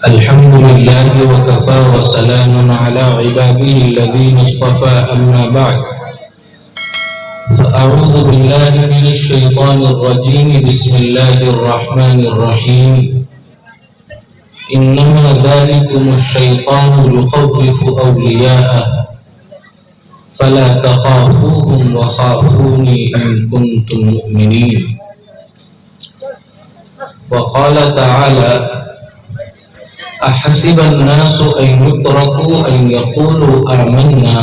الحمد لله وكفى وسلام على عباده الذين اصطفى أما بعد فأعوذ بالله من الشيطان الرجيم بسم الله الرحمن الرحيم إنما ذلكم الشيطان يخوف أولياءه فلا تخافوهم وخافوني إن كنتم مؤمنين. وقال تعالى أحسب الناس أن يتركوا أن يقولوا آمنا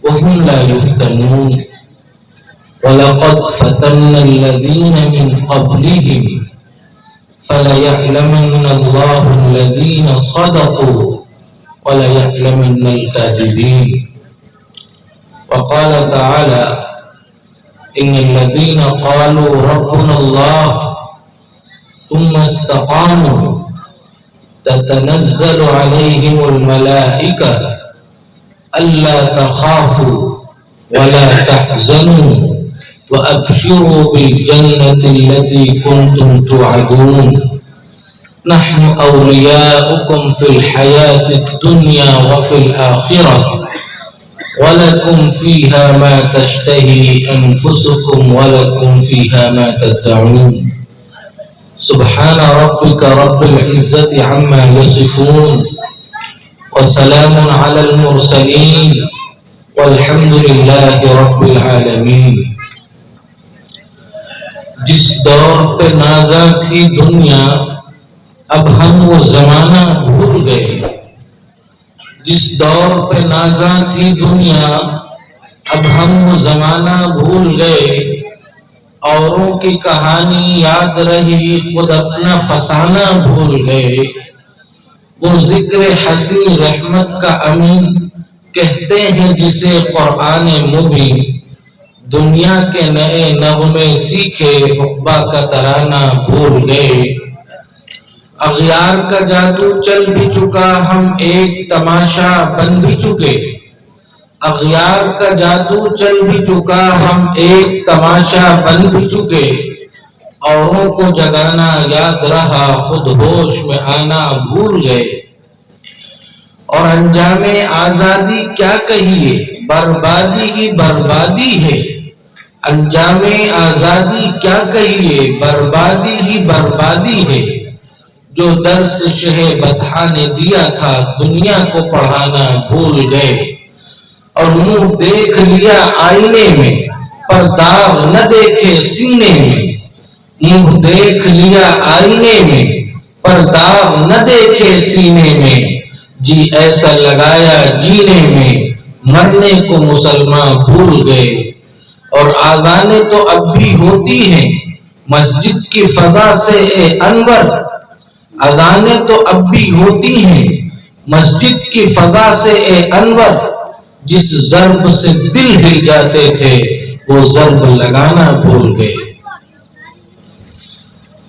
وهم لا يفتنون ولقد فتنا الذين من قبلهم فليعلمن الله الذين صدقوا وليعلمن الكاذبين. وقال تعالى إن الذين قالوا ربنا الله ثم استقاموا تتنزل عليهم الملائكة ألا تخافوا ولا تحزنوا وأبشروا بالجنة التي كنتم توعدون نحن أولياؤكم في الحياة الدنيا وفي الآخرة ولكم فيها ما تشتهي أنفسكم ولكم فيها ما تدعون. سبحان ربك رب العزة عما يصفون وسلام على المرسلين والحمد لله رب العالمين. جس دور پہ نازا تھی دنیا اب ہم وہ زمانہ بھول گئے. جس دور پہ نازا تھی دنیا اب ہم وہ زمانہ بھول گئے. اوروں کی کہانی یاد رہی خود اپنا فسانہ بھول گئے. وہ ذکر حسین رحمت کا امین کہتے ہیں جسے قرآن مبین. دنیا کے نئے نغمے سیکھے عقبہ کا ترانہ بھول گئے. اغیار کا جادو چل بھی چکا ہم ایک تماشا بن بھی چکے. اغیار کا جادو چل بھی چکا ہم ایک تماشا بن بھی چکے. اوروں کو جگانا یاد رہا خود ہوش میں آنا بھول گئے. اور انجام آزادی کیا کہیے بربادی ہی بربادی ہے. انجام آزادی کیا کہیے بربادی ہی بربادی ہے. جو درس شہ بطحا نے دیا تھا دنیا کو پڑھانا بھول گئے. اور منہ دیکھ لیا آئینے میں پر داغ نہ دیکھے سینے میں. منہ دیکھ لیا آئینے میں پر داغ نہ دیکھے سینے میں. جی ایسا لگایا جینے میں مرنے کو مسلمان بھول گئے. اور آذانیں تو اب بھی ہوتی ہیں مسجد کی فضا سے اے انور. اذانیں تو اب بھی ہوتی ہیں مسجد کی فضا سے اے انور. جس ضرب سے دل ہل جاتے تھے وہ ضرب لگانا بھول گئے.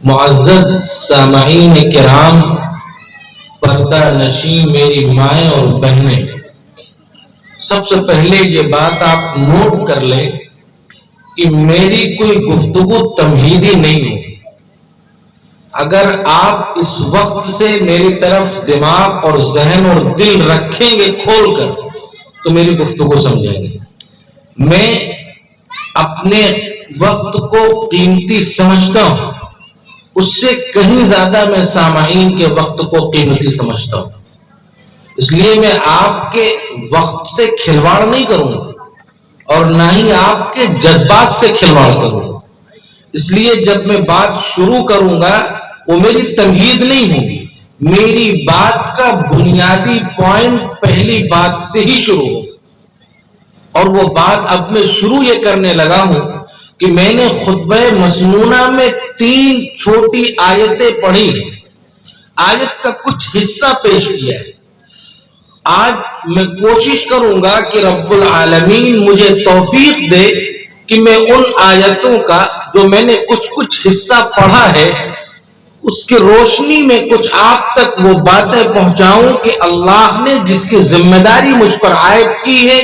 معزز سامعین کرام، پردہ نشین میری مائیں اور بہنیں، سب سے پہلے یہ بات آپ نوٹ کر لیں کہ میری کوئی گفتگو تمہیدی نہیں ہوگی. اگر آپ اس وقت سے میری طرف دماغ اور ذہن اور دل رکھیں گے کھول کر تو میری گفتگو سمجھیں گے. میں اپنے وقت کو قیمتی سمجھتا ہوں، اس سے کہیں زیادہ میں سامعین کے وقت کو قیمتی سمجھتا ہوں. اس لیے میں آپ کے وقت سے کھلواڑ نہیں کروں گا اور نہ ہی آپ کے جذبات سے کھلواڑ کروں گا. اس لیے جب میں بات شروع کروں گا وہ میری تمہید نہیں ہوگی. میری بات کا بنیادی پوائنٹ پہلی بات سے ہی شروع ہوگا. اور وہ بات اب میں شروع یہ کرنے لگا ہوں کہ میں نے خطبہ مسنونہ میں 3 چھوٹی آیتیں پڑھی ہیں. آیت کا کچھ حصہ پیش کیا ہے. آج میں کوشش کروں گا کہ رب العالمین مجھے توفیق دے کہ میں ان آیتوں کا جو میں نے کچھ حصہ پڑھا ہے اس کی روشنی میں کچھ آپ تک وہ باتیں پہنچاؤں کہ اللہ نے جس کی ذمہ داری مجھ پر عائد کی ہے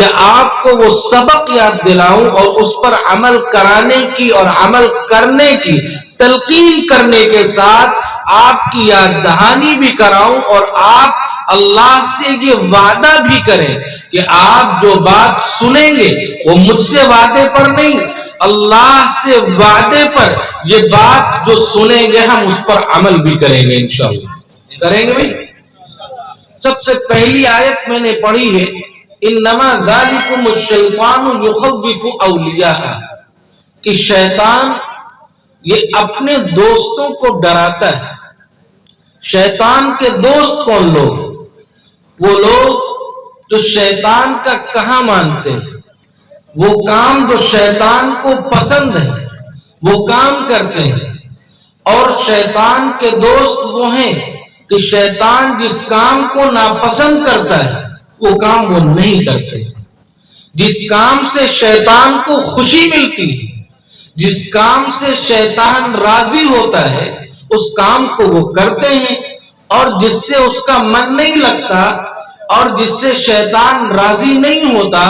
یا آپ کو وہ سبق یاد دلاؤں اور اس پر عمل کرانے کی اور عمل کرنے کی تلقین کرنے کے ساتھ آپ کی یاد دہانی بھی کراؤں اور آپ اللہ سے یہ وعدہ بھی کریں کہ آپ جو بات سنیں گے وہ مجھ سے وعدے پر نہیں، اللہ سے وعدے پر یہ بات جو سنیں گے ہم اس پر عمل بھی کریں گے انشاءاللہ۔ کریں گے بھائی؟ سب سے پہلی آیت میں نے پڑھی ہے انما ذالکم الشیطان یخوف اولیاءہ، کہ شیطان یہ اپنے دوستوں کو ڈراتا ہے۔ شیطان کے دوست کون لوگ؟ وہ لوگ جو شیطان کا کہا مانتے ہیں، وہ کام جو شیطان کو پسند ہے وہ کام کرتے ہیں، اور شیطان کے دوست وہ ہیں کہ شیطان جس کام کو ناپسند کرتا ہے وہ کام وہ نہیں کرتے۔ جس کام سے شیطان کو خوشی ملتی ہے، جس کام سے شیطان راضی ہوتا ہے اس کام کو وہ کرتے ہیں، اور جس سے اس کا من نہیں لگتا اور جس سے شیطان راضی نہیں ہوتا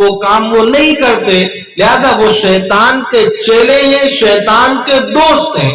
وہ کام وہ نہیں کرتے، لہذا وہ شیطان کے چیلے ہیں، شیطان کے دوست ہیں۔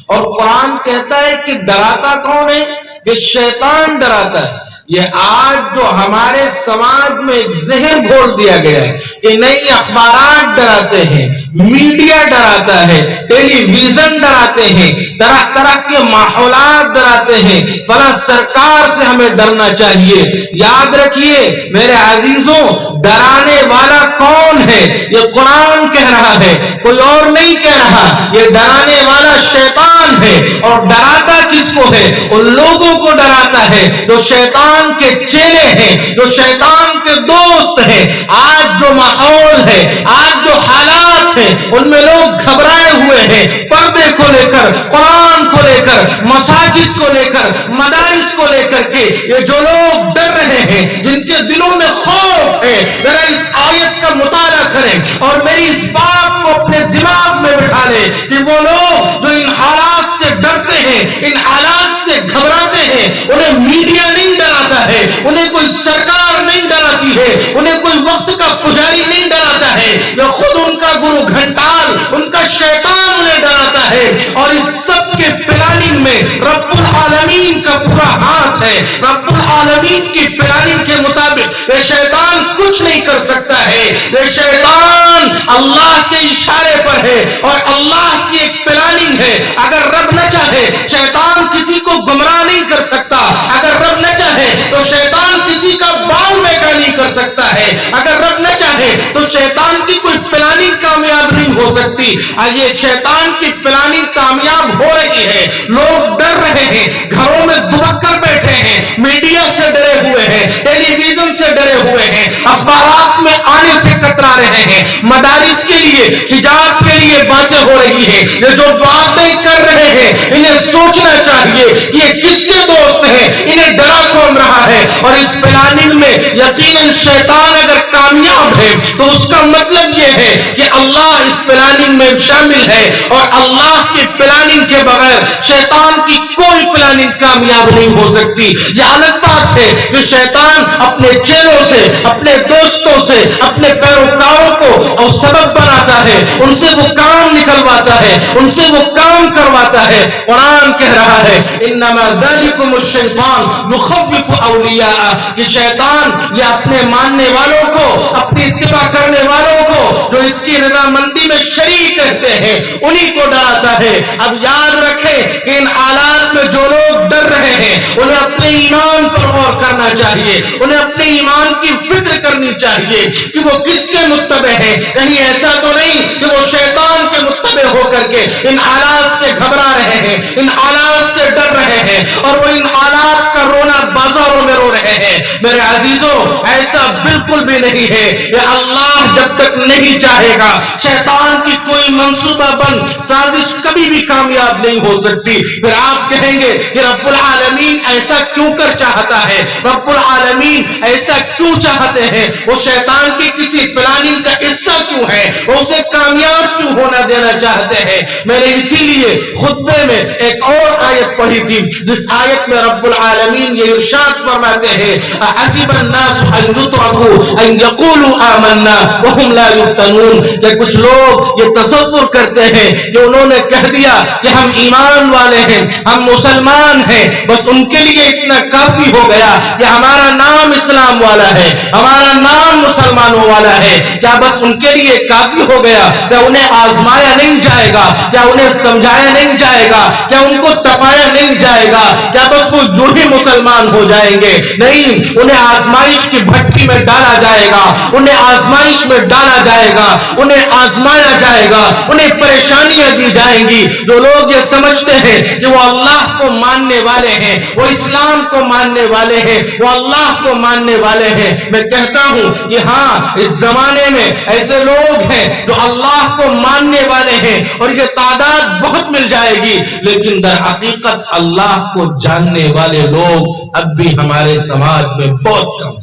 اور قرآن کہتا ہے کہ ڈراتا کون ہے؟ کہ شیطان ڈراتا ہے۔ یہ آج جو ہمارے سماج میں ایک ذہن گھول دیا گیا ہے کہ نہیں، اخبارات ڈراتے ہیں، میڈیا ڈراتا ہے، ٹیلی ویژن ڈراتے ہیں، طرح طرح کے ماحولات ڈراتے ہیں، فلاں سرکار سے ہمیں ڈرنا چاہیے۔ یاد رکھیے میرے عزیزوں، ڈرانے والا کون ہے؟ یہ قرآن کہہ رہا ہے، کوئی اور نہیں کہہ رہا۔ یہ ڈرانے والا شیطان ہے، اور ڈراتا کس کو ہے؟ ان لوگوں کو ڈراتا ہے جو شیطان کے چیلے ہیں، جو شیطان کے دوست ہیں۔ آج جو ماحول ہے، آج جو حالات ہیں، ان میں لوگ گھبرائے ہوئے ہیں، پردے کو لے کر، قرآن کو لے کر، مساجد کو لے کر، مدارس کو لے کر کے یہ جو لوگ ڈر رہے ہیں، جن کے دلوں میں خوف ہے، ذرا اس آیت کا مطالعہ کریں اور میری اس بات کو اپنے دماغ میں بٹھا لیں کہ وہ لوگ جو ان حالات سے ڈرتے ہیں، ان حالات سے گھبراتے ہیں، انہیں میڈیا نہیں ڈراتا ہے، انہیں کوئی سرکار نہیں ڈراتی ہے، انہیں کوئی وقت کا پجاری نہیں ڈراتا ہے، یہ خود ان کا گرو گھنٹال، ان کا شیطان انہیں ڈراتا ہے۔ اور اس سب کے پلاننگ میں رب العالمین کا پورا ہاتھ ہے۔ رب العالمین کی پلاننگ کے مطابق یہ شیطان کچھ نہیں کر سکتا ہے۔ یہ شیطان اللہ کے اشارے پر ہے اور اللہ کی ایک پلاننگ ہے۔ اگر رب نہ چاہے شیطان کسی کو گمراہ نہیں کر سکتا، اگر رب نہ چاہے تو شیطان کسی کا بال بیٹا نہیں کر سکتا ہے، اگر رب نہ چاہے تو شیطان کی کوئی پلاننگ کامیاب نہیں ہو سکتی۔ یہ شیطان کی پلاننگ کامیاب ہو رہی ہے، لوگ ڈر رہے ہیں، گھروں میں دبک کر بیٹھے ہیں، میڈیا سے ڈرے ہوئے ہیں، ٹیلی ویژن سے ڈرے ہوئے ہیں، اخبارات میں آنے سے کترا رہے ہیں، مدارس کے لیے، حجاب کے لیے باتیں ہو رہی ہیں۔ یہ جو باتیں کر رہے ہیں انہیں سوچنا چاہیے کہ یہ کس کے دوست ہیں، انہیں ڈرا کون رہا ہے۔ اور اس پلاننگ میں یقیناً شیطان اگر کامیاب ہے تو اس کا مطلب یہ ہے کہ اللہ اس پلاننگ میں شامل ہے، اور اللہ کی پلاننگ کے بغیر شیطان کی کوئی پلاننگ کامیاب نہیں ہو سکتی۔ یہ الگ بات ہے کہ شیطان اپنے چیلوں سے، اپنے دوستوں سے، اپنے پیروکاروں کو اور سبب بناتا ہے، ان سے وہ کام نکلواتا ہے، ان سے وہ کام کرواتا ہے۔ قرآن کہہ رہا ہے انما ذالکم الشیطان یخوف اولیاء، کہ شیطان یہ اپنے ماننے والوں کو، اپنی اتباع کرنے والوں کو جو اس کی رضامندی میں شریک رہتے ہیں انہی کو ڈراتا ہے۔ اب یاد رکھیں کہ ان حالات میں جو لوگ ڈر رہے ہیں انہیں اپنے ایمان پر غور کرنا چاہیے، انہیں اپنے ایمان کی فکر کرنی چاہیے کہ وہ کس کے متبع ہیں۔ کہیں ایسا تو نہیں کہ وہ شیطان کے متبع ہو کر کے ان حالات سے گھبرا رہے ہیں، ان حالات سے ڈر رہے ہیں، اور وہ ان حالات کا رونا بازاروں میں رو رہے ہیں۔ میرے عزیزوں، ایسا بالکل بھی نہیں ہے۔ یہ اللہ جب تک نہیں چاہے گا شیطان کی کوئی منصوبہ بند سازش کبھی بھی کامیاب نہیں ہو سکتی۔ پھر آپ کہیں گے کہ رب العالمین ایسا کیوں کر چاہتا ہے؟ رب العالمین ایسا کیوں چاہتے ہیں؟ وہ شیطان کی کسی پلاننگ کا حصہ کیوں ہے؟ وہ اسے کامیاب کیوں ہونا دینا چاہتے ہیں؟ میں نے اسی لیے خطبے میں ایک اور آیت پڑھی تھی، جس آیت میں رب العالمین یہ ارشاد فرماتے ہیں احسب الناس ان يتركوا ان يقولوا آمنا وهم لا يفتنون، کہ کچھ لوگ یہ تصور کرتے ہیں کہ انہوں نے کہہ دیا کہ ہم ایمان والے ہیں، ہم مسلمان ہیں، بس ان کے لیے اتنا کافی ہو گیا کہ ہمارا نام اسلام والا ہے، ہمارا نام مسلمانوں والا ہے، کیا بس ان کے لیے کافی ہو گیا؟ کیا انہیں آزمایا نہیں جائے گا؟ کیا انہیں سمجھایا نہیں جائے گا؟ کیا ان کو تپایا نہیں جائے گا؟ کیا بس وہ جو ہی مسلمان ہو جائیں گے؟ نہیں، انہیں آزمائش کی بھٹی میں ڈالا جائے گا، انہیں آزمائش میں ڈالا جائے گا، انہیں آزمایا جائے گا، انہیں پریشانیاں دی جائیں گی۔ جو لوگ یہ سمجھتے ہیں کہ وہ اللہ کو ماننے والے ہیں، وہ اسلام کو ماننے والے ہیں، وہ اللہ کو ماننے والے ہیں، میں کہتا ہوں کہ ہاں اس زمانے میں ایسے لوگ ہیں جو اللہ کو ماننے والے ہیں اور یہ تعداد بہت مل جائے گی، لیکن در حقیقت اللہ کو جاننے والے لوگ اب بھی ہمارے سماج میں بہت کم،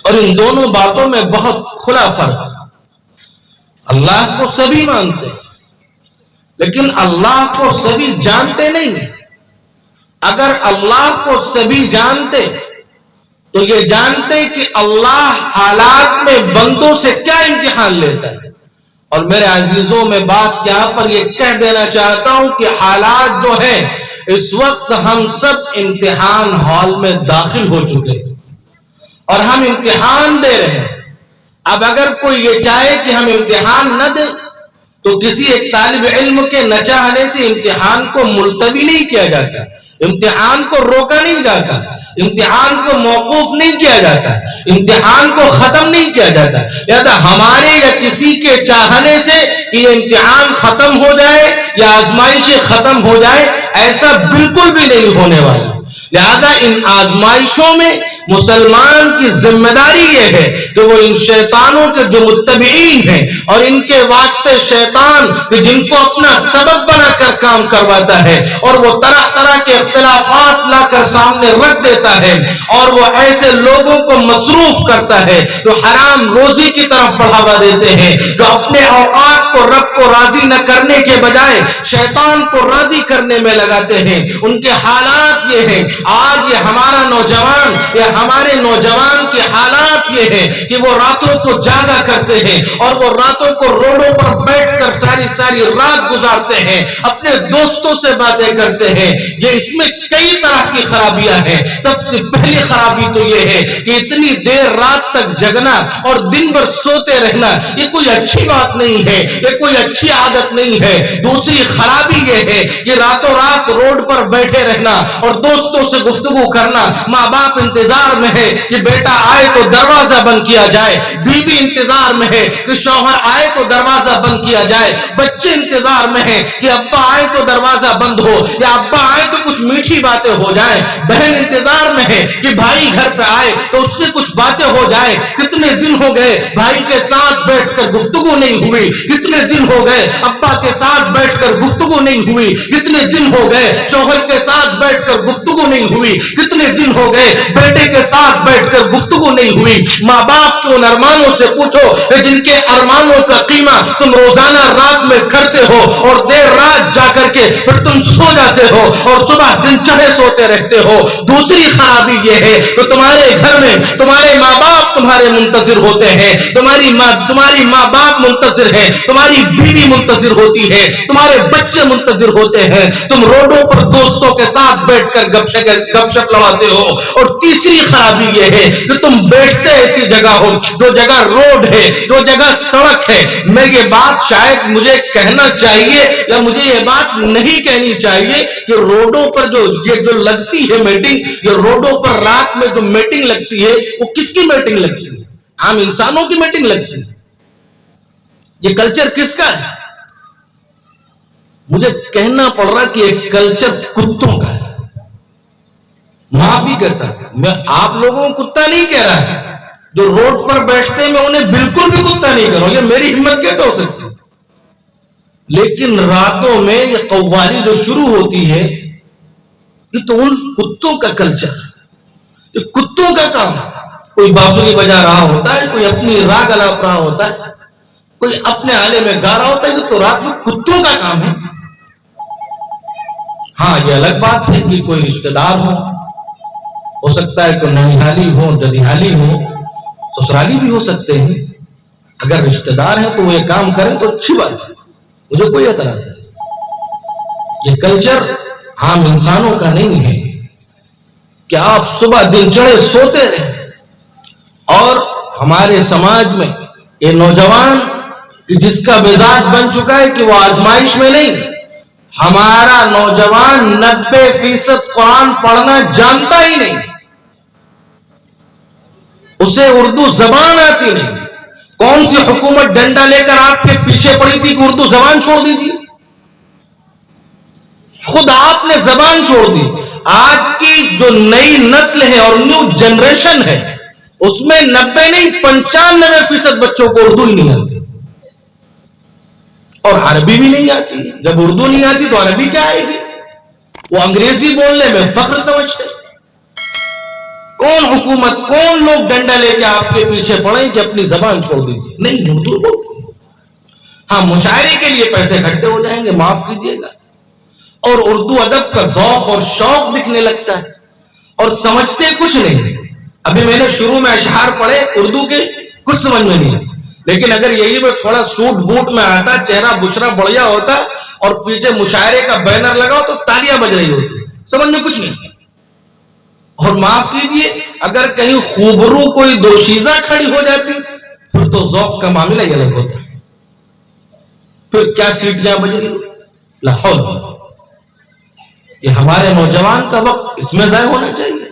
اور ان دونوں باتوں میں بہت کھلا فرق ہے۔ اللہ کو سبھی مانتے ہیں لیکن اللہ کو سبھی جانتے نہیں۔ اگر اللہ کو سبھی جانتے تو یہ جانتے کہ اللہ حالات میں بندوں سے کیا امتحان لیتا ہے۔ اور میرے عزیزوں میں بات یہاں پر یہ کہہ دینا چاہتا ہوں کہ حالات جو ہیں اس وقت ہم سب امتحان ہال میں داخل ہو چکے ہیں اور ہم امتحان دے رہے ہیں۔ اب اگر کوئی یہ چاہے کہ ہم امتحان نہ دیں تو کسی ایک طالب علم کے نہ چاہنے سے امتحان کو ملتوی نہیں کیا جاتا، امتحان کو روکا نہیں جاتا، امتحان کو موقوف نہیں کیا جاتا، امتحان کو ختم نہیں کیا جاتا۔ لہذا ہمارے یا کسی کے چاہنے سے یہ امتحان ختم ہو جائے یا آزمائشیں ختم ہو جائے، ایسا بالکل بھی نہیں ہونے والا۔ لہذا ان آزمائشوں میں مسلمان کی ذمہ داری یہ ہے کہ وہ ان شیطانوں کے جو متبعین ہیں اور ان کے واسطے شیطان کہ جن کو اپنا سبب بنا کر کام کرواتا ہے اور وہ طرح طرح کے اختلافات لا کر سامنے رکھ دیتا ہے اور وہ ایسے لوگوں کو مصروف کرتا ہے جو حرام روزی کی طرف بڑھاوا دیتے ہیں، جو اپنے اوقات کو رب کو راضی نہ کرنے کے بجائے شیطان کو راضی کرنے میں لگاتے ہیں۔ ان کے حالات یہ ہیں، آج یہ ہمارا نوجوان یا ہمارے نوجوان کے حالات یہ ہیں کہ وہ راتوں کو جاگا کرتے ہیں اور وہ راتوں کو روڈوں پر بیٹھ کر ساری رات گزارتے ہیں، اپنے دوستوں سے باتیں کرتے ہیں۔ یہ اس میں کئی طرح کی خرابیاں ہیں۔ سب سے پہلی خرابی تو یہ ہے کہ اتنی دیر رات تک جگنا اور دن بھر سوتے رہنا یہ کوئی اچھی بات نہیں ہے، یہ کوئی اچھی عادت نہیں ہے۔ دوسری خرابی یہ ہے کہ راتوں رات روڈ پر بیٹھے رہنا اور دوستوں سے گفتگو کرنا، ماں باپ انتظار میں ہے کہ بیٹا آئے تو دروازہ بند کیا جائے، بیوی انتظار میں ہے کہ شوہر آئے تو دروازہ بند کیا جائے، بچے انتظار میں ہے کہ ابا آئے تو دروازہ بند ہو یا ابا آئے تو کچھ میٹھی باتیں ہو جائیں، بہن انتظار میں ہے کہ بھائی گھر پہ آئے تو اس سے کچھ باتیں ہو جائیں۔ کتنے دن ہو گئے بھائی کے ساتھ بیٹھ کر گفتگو نہیں ہوئی، کتنے دن ہو گئے ابا کے ساتھ بیٹھ کر گفتگو نہیں ہوئی، کتنے دن ہو گئے شوہر کے ساتھ بیٹھ کر گفتگو نہیں ہوئی، کتنے دن ہو گئے بیٹے کے ساتھ بیٹھ کر گفتگو نہیں ہوئی۔ ماں باپ کے ان ارمانوں سے پوچھو جن کے ارمانوں کا قیمہ تم روزانہ رات میں کرتے ہو اور دیر رات جا کر کے پھر تم سو جاتے ہو اور صبح دن چڑھے سوتے رہتے ہو۔ دوسری خرابی یہ ہے کہ تمہارے گھر میں تمہارے ماں باپ تمہارے منتظر ہوتے ہیں، تمہاری ماں باپ منتظر ہیں، تمہاری بیوی منتظر ہوتی ہے، تمہارے بچے منتظر ہوتے ہیں، تم روڈوں پر دوستوں کے ساتھ بیٹھ کر گپ شپ لڑاتے ہو۔ اور تیسری خرابی یہ ہے کہ تم بیٹھتے ایسی جگہ ہو جو جگہ روڈ ہے، جو جگہ سڑک ہے۔ میں یہ بات شاید مجھے کہنا چاہیے یا مجھے یہ بات نہیں کہنی چاہیے کہ روڈوں پر جو لگتی ہے میٹنگ، یہ روڈوں پر رات میں جو میٹنگ لگتی ہے وہ کس کی میٹنگ لگتی ہے؟ عام انسانوں کی میٹنگ لگتی ہے۔ یہ کلچر کس کا ہے؟ مجھے کہنا پڑ رہا کہ یہ کلچر کتوں کا ہے۔ معافی کر سکتا میں آپ لوگوں کو کتا نہیں کہہ رہا، جو روڈ پر بیٹھتے میں انہیں بالکل بھی کتا نہیں کہہ رہا، یہ میری ہمت کیسے ہو سکتی؟ لیکن راتوں میں یہ قوالی جو شروع ہوتی ہے یہ تو ان کتوں کا کلچر، یہ کتوں کا کام ہے۔ کوئی بانسری بجا رہا ہوتا ہے، کوئی اپنی راگ الاپ رہا ہوتا ہے، کوئی اپنے آلے میں گا رہا ہوتا ہے، یہ تو رات میں کتوں کا کام ہے۔ ہاں یہ الگ بات ہے کہ کوئی رشتہ دار ہو سکتا ہے کہ ننیالی ہو، ددیالی ہو، سسرالی بھی ہو سکتے ہیں۔ اگر رشتہ دار ہیں تو وہ یہ کام کریں تو اچھی بات ہے، مجھے کوئی اعتراض نہیں۔ یہ کلچر عام انسانوں کا نہیں ہے کہ آپ صبح دن چڑھے سوتے رہیں۔ اور ہمارے سماج میں یہ نوجوان جس کا مزاج بن چکا ہے کہ وہ آزمائش میں نہیں، ہمارا نوجوان 90% قرآن پڑھنا جانتا ہی نہیں، اسے اردو زبان آتی نہیں۔ کون سی حکومت ڈنڈا لے کر آپ کے پیچھے پڑی تھی کہ اردو زبان چھوڑ دی تھی؟ خود آپ نے زبان چھوڑ دی۔ آج کی جو نئی نسل ہے اور نیو جنریشن ہے، اس میں 90 نہیں 95% بچوں کو اردو ہی نہیں آتی، اور عربی بھی نہیں آتی۔ جب اردو نہیں آتی تو عربی کیا آئے گی؟ وہ انگریزی بولنے میں فخر سمجھتے۔ کون حکومت، کون لوگ ڈنڈا لے کے آپ کے پیچھے پڑیں کہ اپنی زبان چھوڑ دیجیے؟ نہیں، اردو بولتے۔ ہاں مشاعرے کے لیے پیسے اکٹھے ہو جائیں گے، معاف کیجیے گا، اور اردو ادب کا ذوق اور شوق دکھنے لگتا ہے، اور سمجھتے کچھ نہیں۔ ابھی میں نے شروع میں اشعار پڑھے اردو کے، کچھ سمجھ میں نہیں آیا، لیکن اگر یہی میں تھوڑا سوٹ بوٹ میں آتا، چہرہ بشرا بڑھیا ہوتا اور پیچھے مشاعرے کا بینر لگا تو تالیاں بج رہی ہوتی، سمجھ میں کچھ نہیں۔ اور معاف کیجیے اگر کہیں خوبرو کوئی دوشیزہ کھڑی ہو جاتی پھر تو ذوق کا معاملہ ہی الگ ہوتا، پھر کیا سیٹیاں بج رہی لاہور۔ یہ ہمارے نوجوان کا وقت اس میں ضائع ہونا چاہیے۔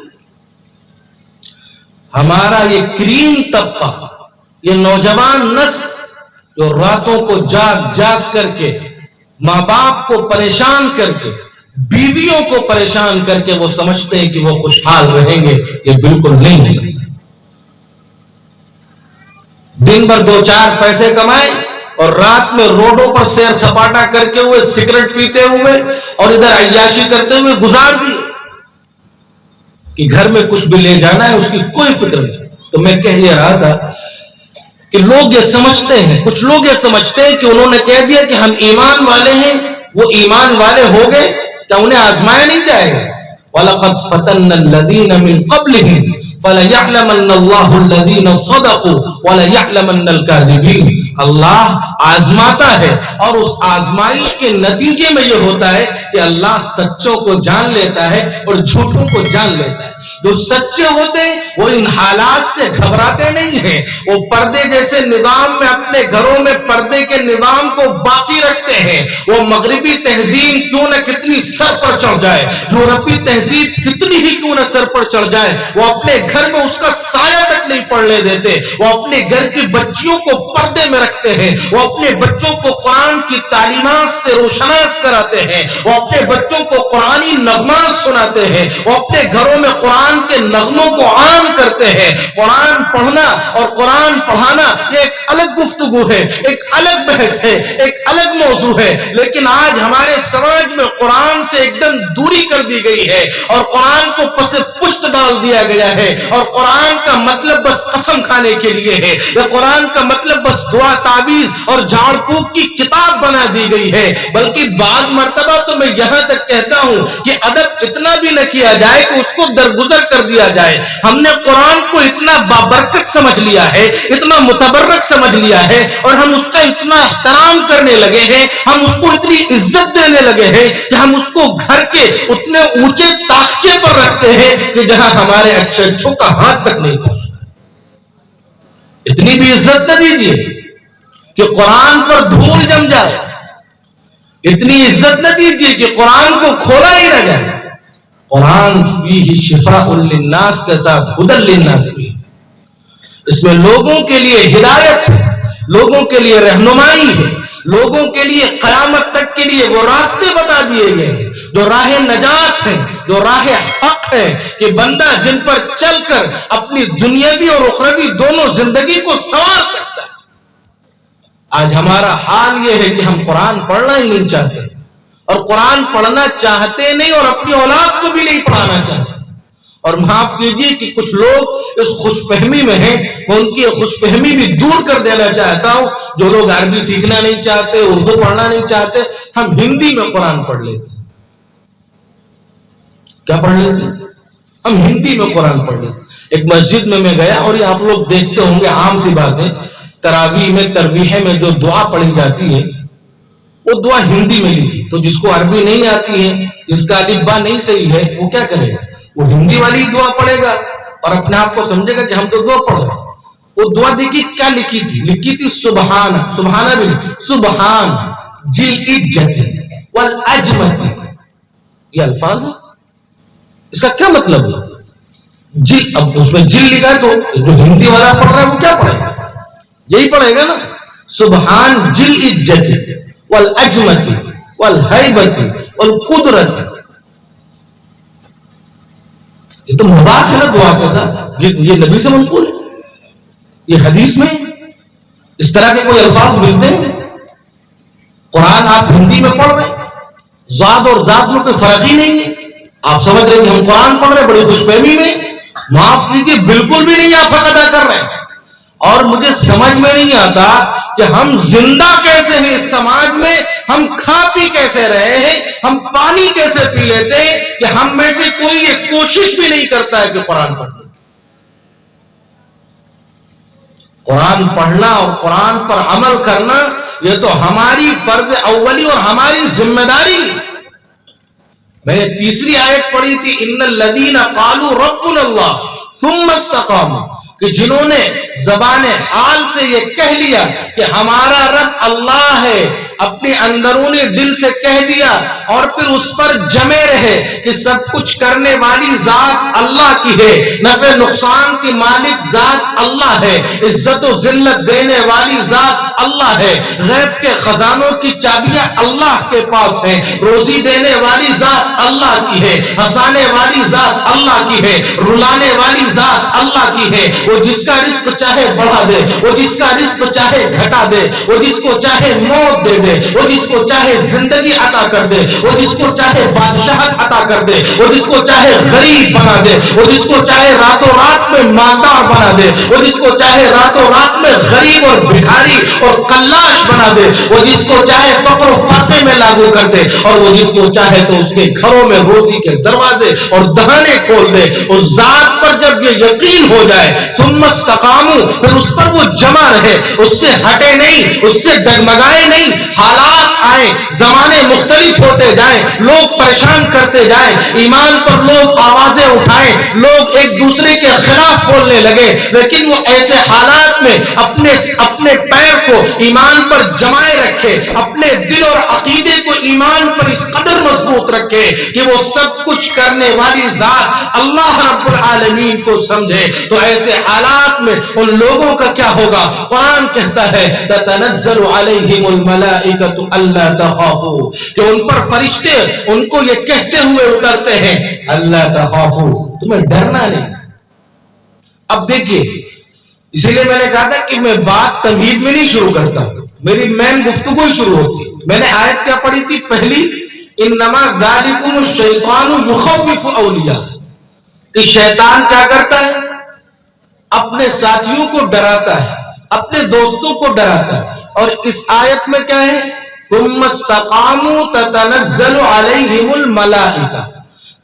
ہمارا یہ کریم طبقہ، یہ نوجوان نسل جو راتوں کو جاگ جاگ کر کے ماں باپ کو پریشان کر کے، بیویوں کو پریشان کر کے وہ سمجھتے ہیں کہ وہ خوشحال رہیں گے، یہ بالکل نہیں ہو سکتا۔ دن بھر 2-4 پیسے کمائے اور رات میں روڈوں پر سیر سپاٹا کر کے ہوئے، سگریٹ پیتے ہوئے اور ادھر عیاشی کرتے ہوئے گزار دیے کہ گھر میں کچھ بھی لے جانا ہے اس کی کوئی فکر نہیں۔ تو میں کہہ یہ رہا تھا کہ لوگ یہ سمجھتے ہیں، کچھ لوگ یہ سمجھتے ہیں کہ انہوں نے کہہ دیا کہ ہم ایمان والے ہیں، وہ ایمان والے ہو گئے، کیا انہیں آزمایا نہیں جائے گا؟ وَلَقَدْ فَتَنَّا الَّذِينَ مِن قَبْلِهِمْ فَلَيَعْلَمَنَّ اللَّهُ الَّذِينَ صَدَقُوا وَلَيَعْلَمَنَّ الْكَاذِبِينَ۔ اللہ آزماتا ہے اور اس آزمائش کے نتیجے میں یہ ہوتا ہے کہ اللہ سچوں کو جان لیتا ہے اور جھوٹوں کو جان لیتا ہے۔ جو سچے ہوتے ہیں وہ ان حالات سے گھبراتے نہیں ہیں، وہ پردے جیسے نظام میں اپنے گھروں میں پردے کے نظام کو باقی رکھتے ہیں۔ وہ مغربی تہذیب کیوں نہ کتنی سر پر چڑھ جائے، یورپی تہذیب کتنی ہی کیوں نہ سر پر چڑھ جائے، وہ اپنے گھر میں اس کا سایہ تک نہیں پڑنے دیتے۔ وہ اپنے گھر کی بچیوں کو پردے میں رکھتے ہیں، وہ اپنے بچوں کو قرآن کی تعلیمات سے روشناس کراتے ہیں، وہ اپنے بچوں کو قرآنی نغمات سناتے ہیں، وہ اپنے گھروں میں قرآن کے نغموں کو عام کرتے ہیں۔ قرآن پڑھنا اور قرآن پڑھانا یہ ایک الگ گفتگو ہے، ایک الگ بحث ہے، ایک الگ موضوع ہے، لیکن آج ہمارے سماج میں قرآن سے ایک دم دوری کر دی گئی ہے اور قرآن کو پس پشت ڈال دیا گیا ہے، اور قرآن کا مطلب بس قسم کھانے کے لیے ہے، یا قرآن کا مطلب بس دعا تعویذ اور جھاڑ پھونک کی کتاب بنا دی گئی ہے۔ بلکہ بعض مرتبہ تو میں یہاں تک کہتا ہوں کہ ادب اتنا بھی نہ کیا جائے کہ اس کو درگزر کر دیا جائے۔ ہم نے قرآن کو اتنا بابرکت سمجھ لیا ہے، اتنا متبرک سمجھ لیا ہے، اور ہم اس کا اتنا احترام کرنے لگے ہیں، ہم اس کو اتنی عزت دینے لگے ہیں کہ ہم اس کو گھر کے اتنے اونچے تاخچے پر رکھتے ہیں کہ جہاں ہمارے اچھے اچھوں کا ہاتھ تک نہیں پہنچتا۔ اتنی بھی عزت نہ دیجیے کہ قرآن پر دھول جم جائے، اتنی عزت نہ دیجیے کہ قرآن کو کھولا ہی نہ جائے۔ قرآن فیہ شفاء للناس کے ساتھ ہدی للناس بھی، اس میں لوگوں کے لیے ہدایت ہے، لوگوں کے لیے رہنمائی ہے، لوگوں کے لیے قیامت تک کے لیے وہ راستے بتا دیے گئے ہیں جو راہ نجات ہیں، جو راہ حق ہے، کہ بندہ جن پر چل کر اپنی دنیاوی اور اخروی دونوں زندگی کو سنوار سکتا ہے۔ آج ہمارا حال یہ ہے کہ ہم قرآن پڑھنا ہی نہیں چاہتے، اور قرآن پڑھنا چاہتے نہیں اور اپنی اولاد کو بھی نہیں پڑھانا چاہتے. اور معاف کیجیے کہ کچھ لوگ اس خوش فہمی میں ہیں، میں ان کی خوش فہمی بھی دور کر دینا چاہتا ہوں. جو لوگ عربی سیکھنا نہیں چاہتے، اردو پڑھنا نہیں چاہتے، ہم ہندی میں قرآن پڑھ لیتے. کیا پڑھ لیتے؟ ہم ہندی میں قرآن پڑھ لیتے. ایک مسجد میں گیا اور یہ آپ لوگ دیکھتے ہوں گے، عام سی بات ہے، تراویح میں ترویح میں جو دعا پڑھی جاتی ہے وہ دعا ہندی میں لکھی. تو جس کو عربی نہیں آتی ہے، جس کا الف با نہیں صحیح ہے، وہ کیا کرے گا؟ وہ ہندی والی دعا پڑھے گا اور اپنے آپ کو سمجھے گا کہ ہم تو دعا پڑھ رہے ہیں. وہ دعا دیکھیے کیا لکھی تھی، لکھی تھی سبحان، سبحانہ بھی سبحان جل عزت والعظمت. یہ الفاظ ہے، اس کا کیا مطلب ہے؟ جل، اب اس میں جل لکھا ہے تو جو ہندی والا پڑھ رہا ہے وہ کیا پڑھے گا؟ یہی پڑھے گا نا، سبحان جل عزت والعظمت والہیبت والقدرت. یہ تو مباح ہے نا دعا کے ساتھ، یہ نبی سے منقول ہے، یہ حدیث میں اس طرح کے کوئی الفاظ ملتے ہیں؟ قرآن آپ ہندی میں پڑھ رہے ہیں، ذات اور ذات میں کوئی فرق ہی نہیں ہے. آپ سمجھ رہے کہ ہم قرآن پڑھ رہے ہیں بڑی خوش فہمی میں. معاف کیجیے، بالکل بھی نہیں آپ حق ادا کر رہے ہیں. اور مجھے سمجھ میں نہیں آتا کہ ہم زندہ کیسے ہیں اس سماج میں، ہم کھا پی کیسے رہے ہیں، ہم پانی کیسے پی لیتے ہیں کہ ہم میں سے کوئی یہ کوشش بھی نہیں کرتا ہے کہ قرآن پڑھ لے. قرآن پڑھنا اور قرآن پر عمل کرنا یہ تو ہماری فرض اولی اور ہماری ذمہ داری. میں نے تیسری آیت پڑھی تھی، ان الذین قالوا ربنا اللہ ثم استقاموا، کہ جنہوں نے زبان حال سے یہ کہہ لیا کہ ہمارا رب اللہ ہے، اپنے اندرونی دل سے کہہ دیا اور پھر اس پر جمے رہے کہ سب کچھ کرنے والی ذات اللہ کی ہے، نفع نقصان کی مالک ذات اللہ ہے، عزت و ذلت دینے والی ذات اللہ ہے، غیب کے خزانوں کی چابیاں اللہ کے پاس ہیں، روزی دینے والی ذات اللہ کی ہے، ہنسانے والی ذات اللہ کی ہے، رلانے والی ذات اللہ کی ہے. وہ جس کا رزق چاہے بڑھا دے، وہ جس کا رزق چاہے گھٹا دے، وہ جس کو چاہے موت دے دے، وہ جس کو چاہے زندگی عطا کر دے، وہ جس کو چاہے بادشاہت عطا کر دے، وہ جس کو چاہے غریب بنا دے، وہ جس کو چاہے راتوں رات میں مالدار بنا دے، وہ جس کو چاہے راتوں رات میں غریب اور بھکاری اور قلاش بنا دے، وہ جس کو چاہے فقر و فاقے میں لاگو کر دے، اور وہ جس کو چاہے تو اس کے گھروں میں روزی کے دروازے اور دہانے کھول دے. اس ذات پر جب یہ یقین ہو جائے، ثم استقاموا، پھر اس پر وہ جمع رہے، اس سے ہٹے نہیں، اس سے ڈگمگائے نہیں. حالات آئیں، زمانے مختلف ہوتے جائیں، لوگ پریشان کرتے جائیں، ایمان پر لوگ آوازیں اٹھائیں، لوگ ایک دوسرے کے خلاف بولنے لگے، لیکن وہ ایسے حالات میں اپنے پیر کو ایمان پر جمائے رکھے، اپنے دل اور عقیدے کو ایمان پر اس قدر مضبوط رکھے کہ وہ سب کچھ کرنے والی ذات اللہ رب العالمین کو سمجھے. تو ایسے حالات میں ان لوگوں کا کیا ہوگا؟ قرآن کہتا ہے تتنزل علیہم الملائکۃ الا تخافوا، کہ ان پر فرشتے ان کو یہ کہتے ہوئے اترتے ہیں الا تخافوا، تمہیں ڈرنا نہیں. اب دیکھیے، اسی لیے میں نے کہا تھا کہ میں بات تمہید میں نہیں شروع کرتا، میری مین گفتگو ہی شروع ہوتی. میں نے آیت کیا پڑھی تھی پہلی؟ انما ذالکم الشیطان یخوف اولیاء، کہ شیطان کیا کرتا ہے؟ اپنے ساتھیوں کو ڈراتا ہے، اپنے دوستوں کو ڈراتا ہے. اور اس آیت میں کیا ہے؟ ثم استقاموا تتنزل علیہم الملائکہ،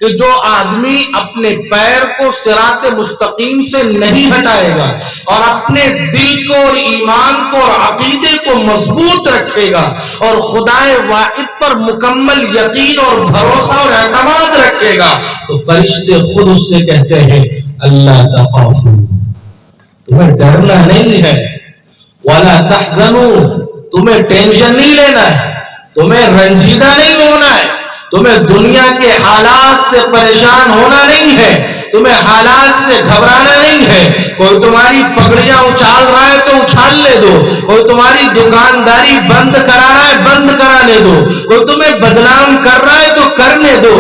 کہ جو آدمی اپنے پیر کو صراط مستقیم سے نہیں ہٹائے گا اور اپنے دل کو اور ایمان کو اور عقیدے کو مضبوط رکھے گا اور خدائے واحد پر مکمل یقین اور بھروسہ اور اعتماد رکھے گا، تو فرشتے خود اس سے کہتے ہیں اللہ تخافوا، تمہیں ڈرنا نہیں ہے، ولا تحزنوا، تمہیں ٹینشن نہیں لینا ہے، تمہیں رنجیدہ نہیں ہونا ہے، تمہیں دنیا کے حالات سے پریشان ہونا نہیں ہے، تمہیں حالات سے گھبرانا نہیں ہے. کوئی تمہاری پگڑیاں اچھال رہا ہے تو اچھال لے دو، کوئی تمہاری دکانداری بند کرا رہا ہے بند کرانے دو، کوئی تمہیں بدنام کر رہا ہے تو کرنے دو.